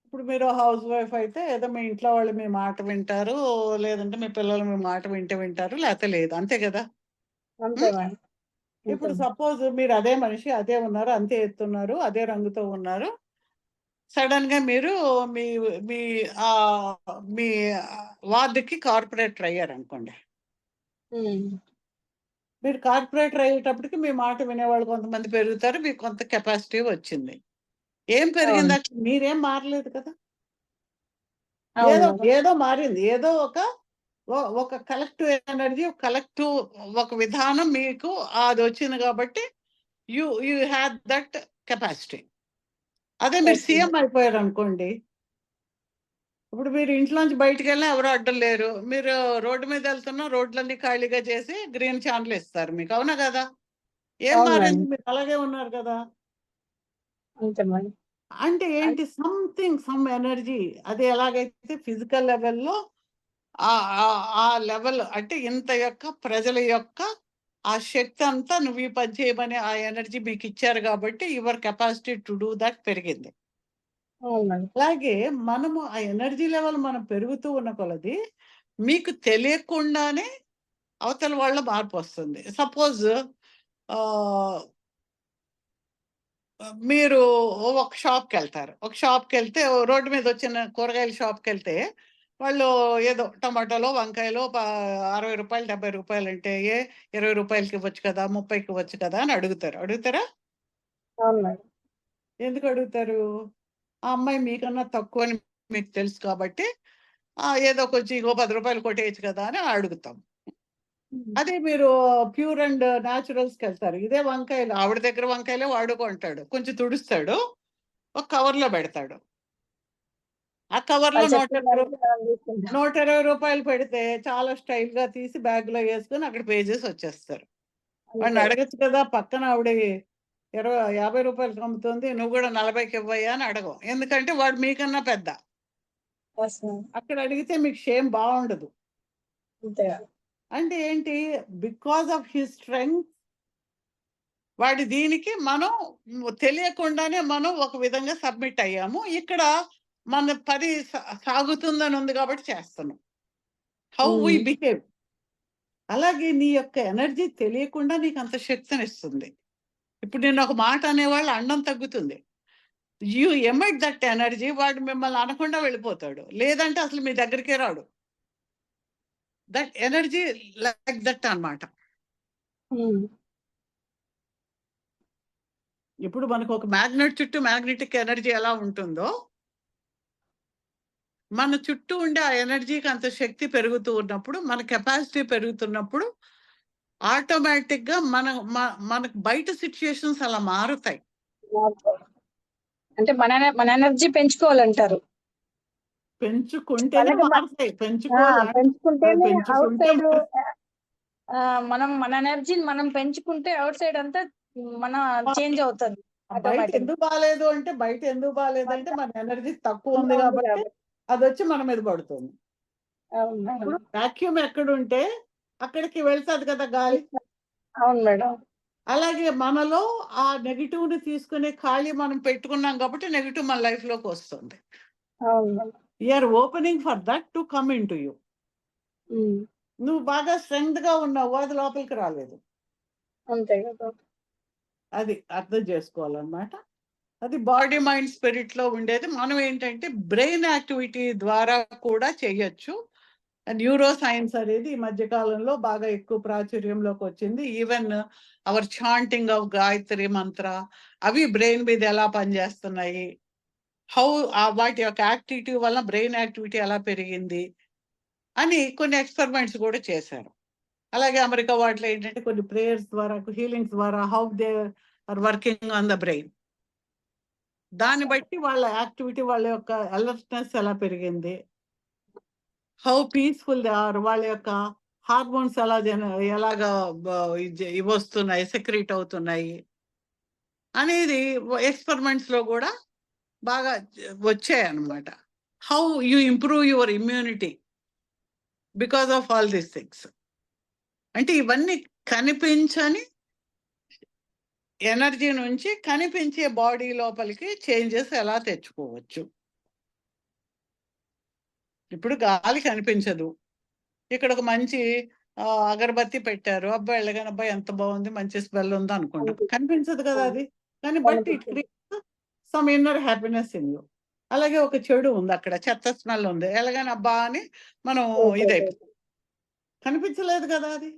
ఇప్పుడు మీరు హౌస్ వైఫ్ అయితే ఏదో మీ ఇంట్లో వాళ్ళు మీ మాట వింటారు, లేదంటే మీ పిల్లలు మీ మాట వింటారు, లేకపోతే లేదు, అంతే కదా. అంతే మేడం. ఇప్పుడు సపోజ్ మీరు అదే మనిషి, అదే ఉన్నారు, అంతే ఎత్తున్నారు, అదే రంగుతో ఉన్నారు. సడన్ గా మీరు మీ మీ మీ వార్డుకి కార్పొరేటర్ అయ్యారు అనుకోండి. మీరు కార్పొరేటర్ అయ్యేటప్పటికి మీ మాట వినేవాళ్ళు కొంతమంది పెరుగుతారు, మీకు కొంత కెపాసిటీ వచ్చింది. ఏం పెరిగిందా? మీరేం మారలేదు కదా. ఏదో మారింది, ఏదో ఒక కలెక్టివ్ ఎనర్జీ, కలెక్టివ్ ఒక విధానం మీకు అది వచ్చింది కాబట్టి యూ హ్యాడ్ దట్ కెపాసిటీ. అదే మీరు సీఎం అయిపోయారు అనుకోండి, ఇప్పుడు మీరు ఇంట్లోంచి బయటికి వెళ్ళినా ఎవరు అడ్డం లేరు. మీరు రోడ్డు మీద వెళ్తున్నా, రోడ్లన్నీ ఖాళీగా చేసి గ్రీన్ ఛానల్ ఇస్తారు మీకు, అవునా కదా. ఏం మారింది? మీరు అలాగే ఉన్నారు కదా. అంటే ఏంటి? సమ్ ఎనర్జీ, అది ఎలాగైతే ఫిజికల్ లెవెల్లో ఆ లెవెల్, అంటే ఇంత యొక్క ప్రజల యొక్క ఆ శక్తి అంతా నువ్వు ఈ పని చేయమని ఆ ఎనర్జీ మీకు ఇచ్చారు కాబట్టి your capacity to do that పెరిగింది. అలాగే మనము ఆ ఎనర్జీ లెవెల్ మనం పెరుగుతూ ఉన్న కొలది మీకు తెలియకుండానే అవతల వాళ్ళ మార్పు వస్తుంది. సపోజ్ మీరు ఒక షాప్కి వెళ్తారు. ఒక షాప్కి వెళ్తే రోడ్డు మీద వచ్చిన కూరగాయల షాప్కి వెళ్తే వాళ్ళు ఏదో టమాటాలో వంకాయలో 60 రూపాయలు 70 రూపాయలు అంటే 20 రూపాయలకి ఇవ్వచ్చు కదా 30కి ఇవ్వచ్చు కదా అని అడుగుతారా? అవును మేడం. ఎందుకు అడుగుతారు? ఆ అమ్మాయి మీకన్నా తక్కువ అని మీకు తెలుసు కాబట్టి ఏదో కొంచెం ఇంకో 10 రూపాయలు కొట్టేయచ్చు కదా అని అడుగుతాం. అదే మీరు ప్యూర్ అండ్ న్యాచురల్స్కి వెళ్తారు. ఇదే వంకాయలు ఆవిడ దగ్గర వంకాయలే వాడుకుంటాడు, కొంచెం తుడుస్తాడు, ఒక కవర్లో పెడతాడు. ఆ కవర్లో వాళ్ళు చెప్పిన దానికి మనం తీసుకుంటాం. 120 రూపాయలు పెడితే చాలా స్టైల్గా తీసి బ్యాగ్లో వేసుకొని అక్కడ పే చేసి వచ్చేస్తారు. వాడిని అంతే. అడగచ్చు కదా, పక్కన ఆవిడ 50 రూపాయలకి అమ్ముతుంది, నువ్వు కూడా 40కి ఇవ్వయ్యా అని అడగం. ఎందుకంటే వాడు మీకన్నా పెద్ద. Yes, ma'am. అక్కడ అడిగితే మీకు షేమ్ బాగుండదు. అంతే. అంటే ఏంటి? బికాస్ ఆఫ్ హిస్ స్ట్రెంగ్త్ వాడి దీనికి మనం తెలియకుండానే మనం ఒక విధంగా సబ్మిట్ అయ్యాము. ఇక్కడ మన పని సాగుతుందని ఉంది కాబట్టి చేస్తున్నాం. How we behave. అలాగే నీ యొక్క ఎనర్జీ తెలియకుండా నీకు అంత శక్తిని ఇస్తుంది. ఇప్పుడు నేను ఒక మాట అనేవాళ్ళు అండం తగ్గుతుంది. యూ ఎమిట్ దట్ ఎనర్జీ, వాడు మిమ్మల్ని అనకుండా వెళ్ళిపోతాడు, లేదంటే అసలు మీ దగ్గరికే రాడు. దట్ ఎనర్జీ లైక్ దట్ అన్నమాట. ఇప్పుడు మనకు ఒక మ్యాగ్నెట్ చుట్టూ మ్యాగ్నెటిక్ ఎనర్జీ ఎలా ఉంటుందో, మన చుట్టూ ఉండే ఆ ఎనర్జీకి అంత శక్తి పెరుగుతూ ఉన్నప్పుడు, మన కెపాసిటీ పెరుగుతున్నప్పుడు ఆటోమేటిక్గా మనకు బయట సిచ్యుయేషన్స్ అలా మారుతాయి. అంటే మన ఎనర్జీ పెంచుకోవాలంటారు. పెంచుకుంటేనే మనకి మారుతాయి. పెంచుకుంటేనే అవుట్ పెంచుకుంటే సైడ్ మనం మన ఎనర్జీని మనం పెంచుకుంటే అవుట్ సైడ్ అంతా మన చేంజ్ అవుతుంది. బయట ఎందుకు బాగాలేదు అంటే మన ఎనర్జీ తక్కువ ఉంది కాబట్టి అది వచ్చి మన మీద పడుతుంది. ఇప్పుడు వాక్యూమ్ ఎక్కడుంటే అక్కడికి వెళ్తుంది కదా గాలి. అవును మేడం. అలాగే మనలో ఆ నెగిటివ్ ని తీసుకునే ఖాళీ మనం పెట్టుకున్నాం కాబట్టి నెగిటివ్ మన లైఫ్ లోకి వస్తుంది. You're opening for that to come in to you. నువ్వు బాగా స్ట్రెంగ్త్ గా ఉన్నావు, అది లోపలికి రాలేదు. అంతే కదా. అది అర్థం చేసుకోవాలన్నమాట. అది బాడీ మైండ్ స్పిరిట్ లో ఉండేది. మనం ఏంటంటే బ్రెయిన్ యాక్టివిటీ ద్వారా కూడా చేయొచ్చు. న్యూరో సైన్స్ అనేది ఈ మధ్య కాలంలో బాగా ఎక్కువ ప్రాచుర్యంలోకి వచ్చింది. Even hour chanting of Gayatri మంత్ర అవి బ్రెయిన్ మీద ఎలా పనిచేస్తున్నాయి, వాటి యొక్క యాక్టివిటీ వల్ల బ్రెయిన్ యాక్టివిటీ ఎలా పెరిగింది అని కొన్ని ఎక్స్పెరిమెంట్స్ కూడా చేశారు. అలాగే అమెరికా వాటిలో ఏంటంటే కొన్ని ప్రేయర్స్ ద్వారా, హీలింగ్స్ ద్వారా how they are working on the brain. దాన్ని బట్టి వాళ్ళ యాక్టివిటీ, వాళ్ళ యొక్క అలర్ట్నెస్ ఎలా పెరిగింది, హౌ పీస్ఫుల్ దే ఆర్, వాళ్ళ యొక్క హార్మోన్స్ ఎలాగా ఇవి వస్తున్నాయి, సెక్రీట్ అవుతున్నాయి అనేది ఎక్స్పెరిమెంట్స్ లో కూడా బాగా వచ్చాయి అన్నమాట. How you improve your immunity because of all these things. అంటే ఇవన్నీ కనిపించని ఎనర్జీ నుంచి కనిపించే బాడీ లోపలికి చేంజెస్ ఎలా తెచ్చుకోవచ్చు. ఇప్పుడు గాలి కనిపించదు, ఇక్కడ ఒక మంచి అగరబత్తి పెట్టారు, అబ్బాయి వెళ్ళగానే అబ్బాయి ఎంత బాగుంది, మంచి స్మెల్ ఉంది అనుకుంటాం. కనిపించదు కదా అది, కానీ but it creates some inner happiness in you. అలాగే ఒక చెడు ఉంది, అక్కడ చెత్త స్మెల్ ఉంది, ఎలాగని అబ్బా అని మనం ఇదైపోతాం. కనిపించలేదు కదా అది,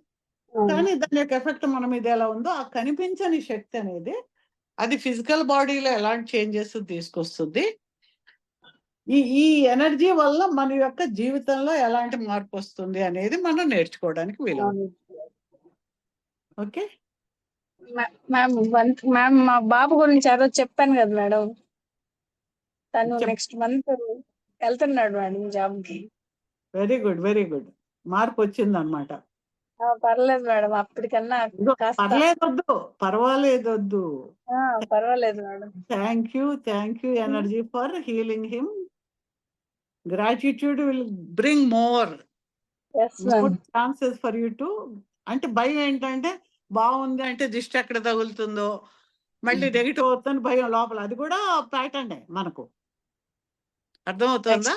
కానీ దాని యొక్క ఎఫెక్ట్ మన మీద ఎలా ఉందో, ఆ కనిపించని శక్తి అనేది అది ఫిజికల్ బాడీలో ఎలాంటి చేంజెస్ తీసుకొస్తుంది, ఈ ఎనర్జీ వల్ల మన యొక్క జీవితంలో ఎలాంటి మార్పు వస్తుంది అనేది మనం నేర్చుకోవడానికి వీలు. ఓకే మ్యామ్, మా బాబు గురించి ఏదో చెప్పాను కదా మేడం, తను నెక్స్ట్ మంత్ వెళ్తున్నాడు మేడం జాబ్ కి. Very good, very good. మార్పు వచ్చింది అనమాట. పర్లేదు మేడం, అప్పటికన్నా పర్వాలేదొద్దు. పర్వాలేదు madam. Thank you energy for healing him. Gratitude will bring more chances for you to. అంటే భయం ఏంటంటే బాగుంది అంటే దిష్టి ఎక్కడ తగులుతుందో, మళ్ళీ నెగిటివ్ అవుతుందని భయం లోపల. అది కూడా ప్యాటర్న్ మనకు అర్థమవుతుందా?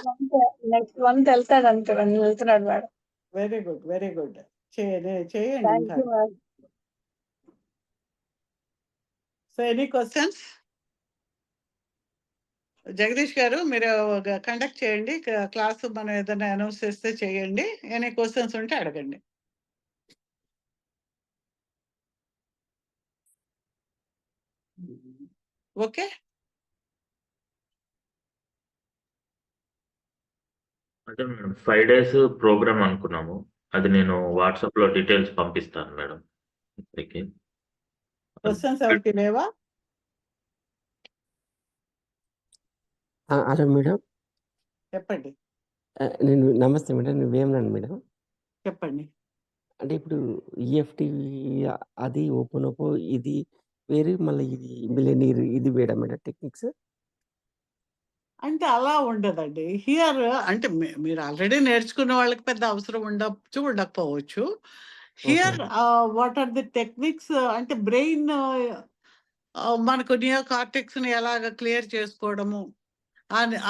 నెక్స్ట్ మంత్ వెళ్తున్నాడు madam. Very good, very good. చేయండి. So any questions? Jagadish garu మీరు కండక్ట్ చేయండి క్లాస్. మనం ఏదైనా అనౌన్స్ చేస్తే చేయండి. ఎనీ క్వశ్చన్స్ ఉంటే అడగండి. ఓకే. అంటే మేడం 5 days ప్రోగ్రామ్ అనుకున్నాము. అది నేను వాట్సాప్ లో డీటెయిల్స్ పంపిస్తాను మేడం. ఓకే. క్వశ్చన్స్ ఎవరికి లేవా? Hello madam. చెప్పండి. నమస్తే మేడం. నేను వేమనాను మేడం. చెప్పండి. అంటే ఇప్పుడు ఈఎఫ్టీ అది ఓపెన్ ఇది వేరే, మళ్ళీ ఇది మిలియనీర్ ఇది వేయడం మేడం టెక్నిక్స్. అంటే అలా ఉండదండి. హియర్ అంటే మీరు ఆల్రెడీ నేర్చుకున్న వాళ్ళకి పెద్ద అవసరం ఉండొచ్చు, ఉండకపోవచ్చు. Here what are the techniques అంటే బ్రెయిన్ మనకు నియో కార్టెక్స్ ని ఎలాగ క్లియర్ చేసుకోవడము,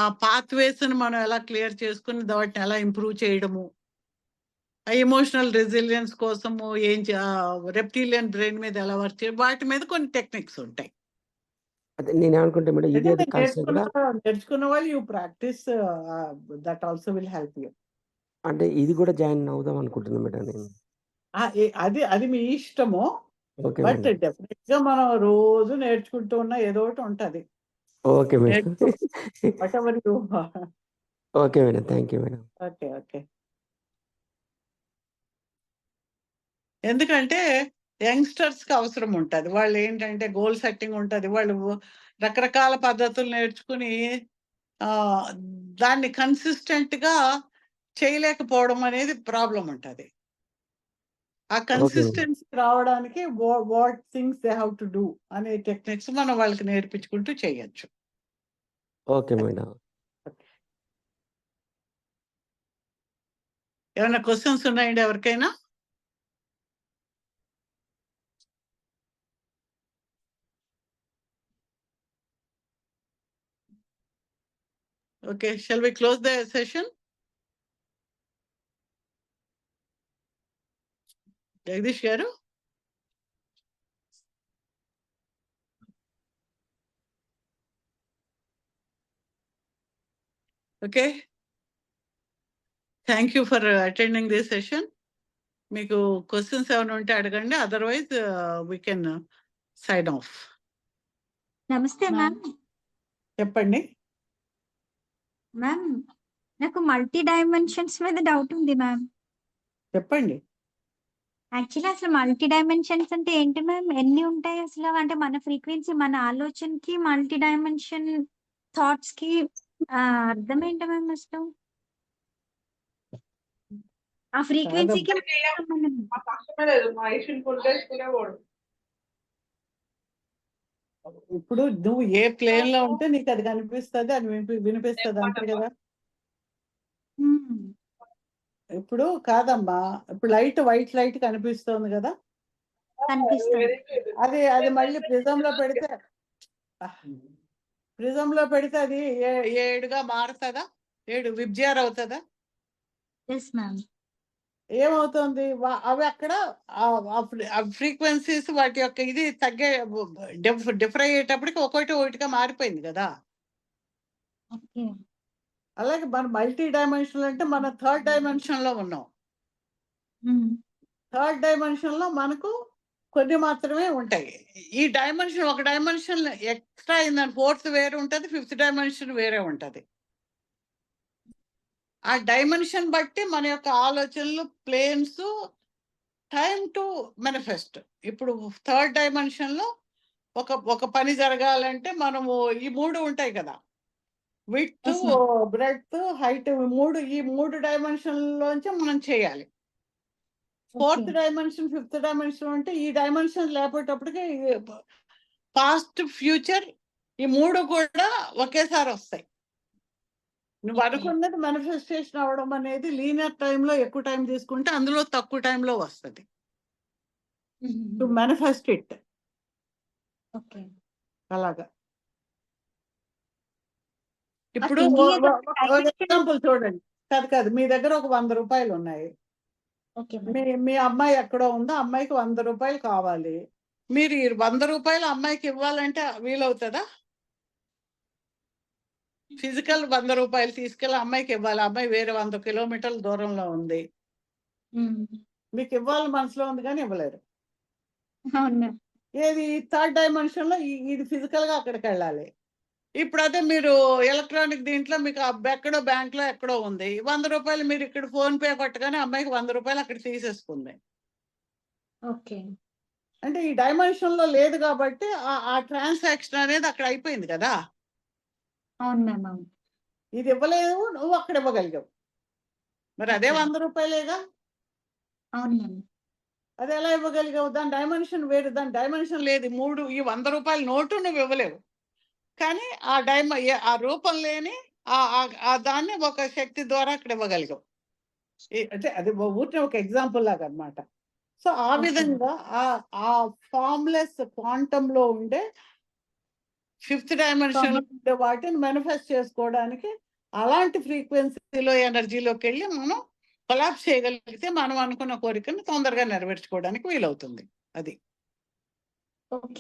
ఆ పాత్వేస్ ని మనం ఎలా క్లియర్ చేసుకుని వాటిని ఎలా ఇంప్రూవ్ చేయడము, ఎమోషనల్ రెసిలియన్స్ కోసము రెప్టీలియన్ బ్రెయిన్ మీద ఎలా వర్క్ చేయాలి, వాటి మీద కొన్ని టెక్నిక్స్ ఉంటాయి. అదే నేను ఏమనుకుంటా మేడం, ఇది అది కలిసి కూడా నేర్చుకున్న వాళ్ళు you practice that also will help you. అంటే ఇది కూడా జాయిన్ అవుదాం అనుకుంటున్నా మేడం నేను. అది మీ ఇష్టము. Okay but madam. డెఫినెట్ గా మనం రోజు నేర్చుకుంటూ ఉన్న ఏదో ఒకటి ఉంటది. Okay madam. Whatever you. Okay madam. Thank you madam. Okay okay. ఎందుకంటే యంగ్స్టర్స్ కి అవసరం ఉంటది. వాళ్ళు ఏంటంటే గోల్ సెట్టింగ్ ఉంటది. వాళ్ళు రకరకాల పద్ధతులు నేర్చుకుని దాన్ని కన్సిస్టెంట్ గా చేయలేకపోవడం అనేది ప్రాబ్లం ఉంటది. ఆ ఓకే మేడం. కన్సిస్టెన్సీ రావడానికి what things they have to do అనే టెక్నిక్స్ మనం వాళ్ళకి నేర్పించుకుంటూ చేయొచ్చు. Okay madam. ఏమైనా క్వశ్చన్స్ ఉన్నాయండి ఎవరికైనా? Okay, shall we close the session? Jagadish garu. Okay, thank you for attending this session. మీకు క్వశ్చన్స్ ఏమైనా ఉంటే అడగండి, otherwise we can sign off. నమస్తే మ్యామ్. చెప్పండి. మ్యామ్, నాకు మల్టీ డైమెన్షన్స్ మీద డౌట్ ఉంది మ్యామ్. చెప్పండి. యాక్చువల్లీ అసలు మల్టీ డైమెన్షన్స్ అంటే ఏంటి మ్యామ్? ఎన్ని ఉంటాయి అసలు? అంటే మన ఫ్రీక్వెన్సీ, మన ఆలోచనకి మల్టీ డైమెన్షన్ థాట్స్ కి అర్థం ఏంటి మ్యామ్ అసలు? ఆ ఫ్రీక్వెన్సీకి ఇప్పుడు నువ్వు ఏ ప్లేన్ లో ఉంటే నీకు అది కనిపిస్తుంది, అది వినిపిస్తుంది, అంతే కదా. ఇప్పుడు కాదమ్మా, ఇప్పుడు వైట్ లైట్ కనిపిస్తోంది కదా, కనిపిస్తుంది. అది మళ్ళీ ప్రిజంలో పెడితే అది 7గా మారుతుందా? 7 విబ్జిఆర్ అవుతుందా? Yes ma'am. ఏమవుతుంది? అవి అక్కడ ఫ్రీక్వెన్సీస్ వాటి యొక్క ఇది తగ్గే డిఫర్ అయ్యేటప్పటికి ఒకటిగా మారిపోయింది కదా. ఓకే. అలాగే మన మల్టీ డైమెన్షనల్ అంటే మనం 3rd డైమెన్షన్ లో ఉన్నాం. 3rd డైమెన్షన్ లో మనకు కొన్ని మాత్రమే ఉంటాయి. ఈ డైమెన్షన్ ఒక డైమెన్షన్ ఎక్స్ట్రా అయిందని 4th వేరే ఉంటుంది, 5th డైమెన్షన్ వేరే ఉంటుంది. ఆ డైమెన్షన్ బట్టి మన యొక్క ఆలోచనలు, ప్లేన్స్, టైం టు మేనిఫెస్ట్. ఇప్పుడు 3rd డైమెన్షన్ లో ఒక పని జరగాలంటే మనము ఈ 3 ఉంటాయి కదా, విడ్త్, బ్రెడ్త్, హైట్, ఈ మూడు డైమెన్షన్ లోంచి మనం చేయాలి. 4th డైమెన్షన్, 5th డైమెన్షన్ అంటే ఈ డైమెన్షన్ లేకపోయేటప్పటికి పాస్ట్, ఫ్యూచర్ ఈ 3 కూడా ఒకేసారి వస్తాయి. నువ్వు అనుకున్నది మేనిఫెస్టేషన్ అవడం అనేది లీనియర్ టైంలో ఎక్కువ టైం తీసుకుంటే అందులో తక్కువ టైంలో వస్తుంది. To manifest it. ఓకే. అలాగా. ఇప్పుడు ఎగ్జాంపుల్ చూడండి. కాదు, మీ దగ్గర ఒక 100 రూపాయలు ఉన్నాయి. మీ అమ్మాయి ఎక్కడో ఉందో, అమ్మాయికి 100 రూపాయలు కావాలి. మీరు ఈ 100 రూపాయలు అమ్మాయికి ఇవ్వాలంటే వీలవుతుందా? ఫిజికల్ 100 రూపాయలు తీసుకెళ్ళి అమ్మాయికి ఇవ్వాలి. అమ్మాయి వేరే 100 కిలోమీటర్ల దూరంలో ఉంది. మీకు ఇవ్వాలి మనసులో ఉంది కానీ ఇవ్వలేరు. అవును మ్యామ్. ఏది థర్డ్ డైమెన్షన్లో ఇది ఫిజికల్గా అక్కడికి వెళ్ళాలి. ఇప్పుడు అదే మీరు ఎలక్ట్రానిక్ దీంట్లో మీకు ఎక్కడో బ్యాంక్లో ఎక్కడో ఉంది. 100 రూపాయలు మీరు ఇక్కడ ఫోన్ పే కొట్టగానే అమ్మాయికి 100 రూపాయలు అక్కడ తీసేసుకుంది. ఓకే. అంటే ఈ డైమెన్షన్లో లేదు కాబట్టి ఆ ట్రాన్సాక్షన్ అనేది అక్కడ అయిపోయింది కదా. అవును మ్యామ్. అవును. ఇది ఇవ్వలేవు, నువ్వు అక్కడ ఇవ్వగలిగావు. మరి అదే 100 రూపాయలేగా. అవును మ్యామ్. అది ఎలా ఇవ్వగలిగావు? దాని డైమెన్షన్ వేరు. దాని డైమెన్షన్ లేదు. ఈ 100 రూపాయల నోటు నువ్వు ఇవ్వలేవు. కానీ ఆ రూపం లేని దాన్ని ఒక శక్తి ద్వారా అక్కడ ఇవ్వగలిగావు. అంటే అది ఊరికే ఒక ఎగ్జాంపుల్ లాగా అన్నమాట. సో ఆ ఓకే. విధంగా ఆ ఫార్మ్లెస్ క్వాంటంలో ఉండే ఫిఫ్త్ డైమెన్షన్ ఉండే వాటిని మేనిఫెస్ట్ చేసుకోవడానికి అలాంటి ఫ్రీక్వెన్సీలో ఎనర్జీలోకి వెళ్ళి మనం కొలాప్స్ చేయగలిగితే మనం అనుకున్న కోరికను తొందరగా నెరవేర్చుకోవడానికి వీలవుతుంది. అది ఓకే.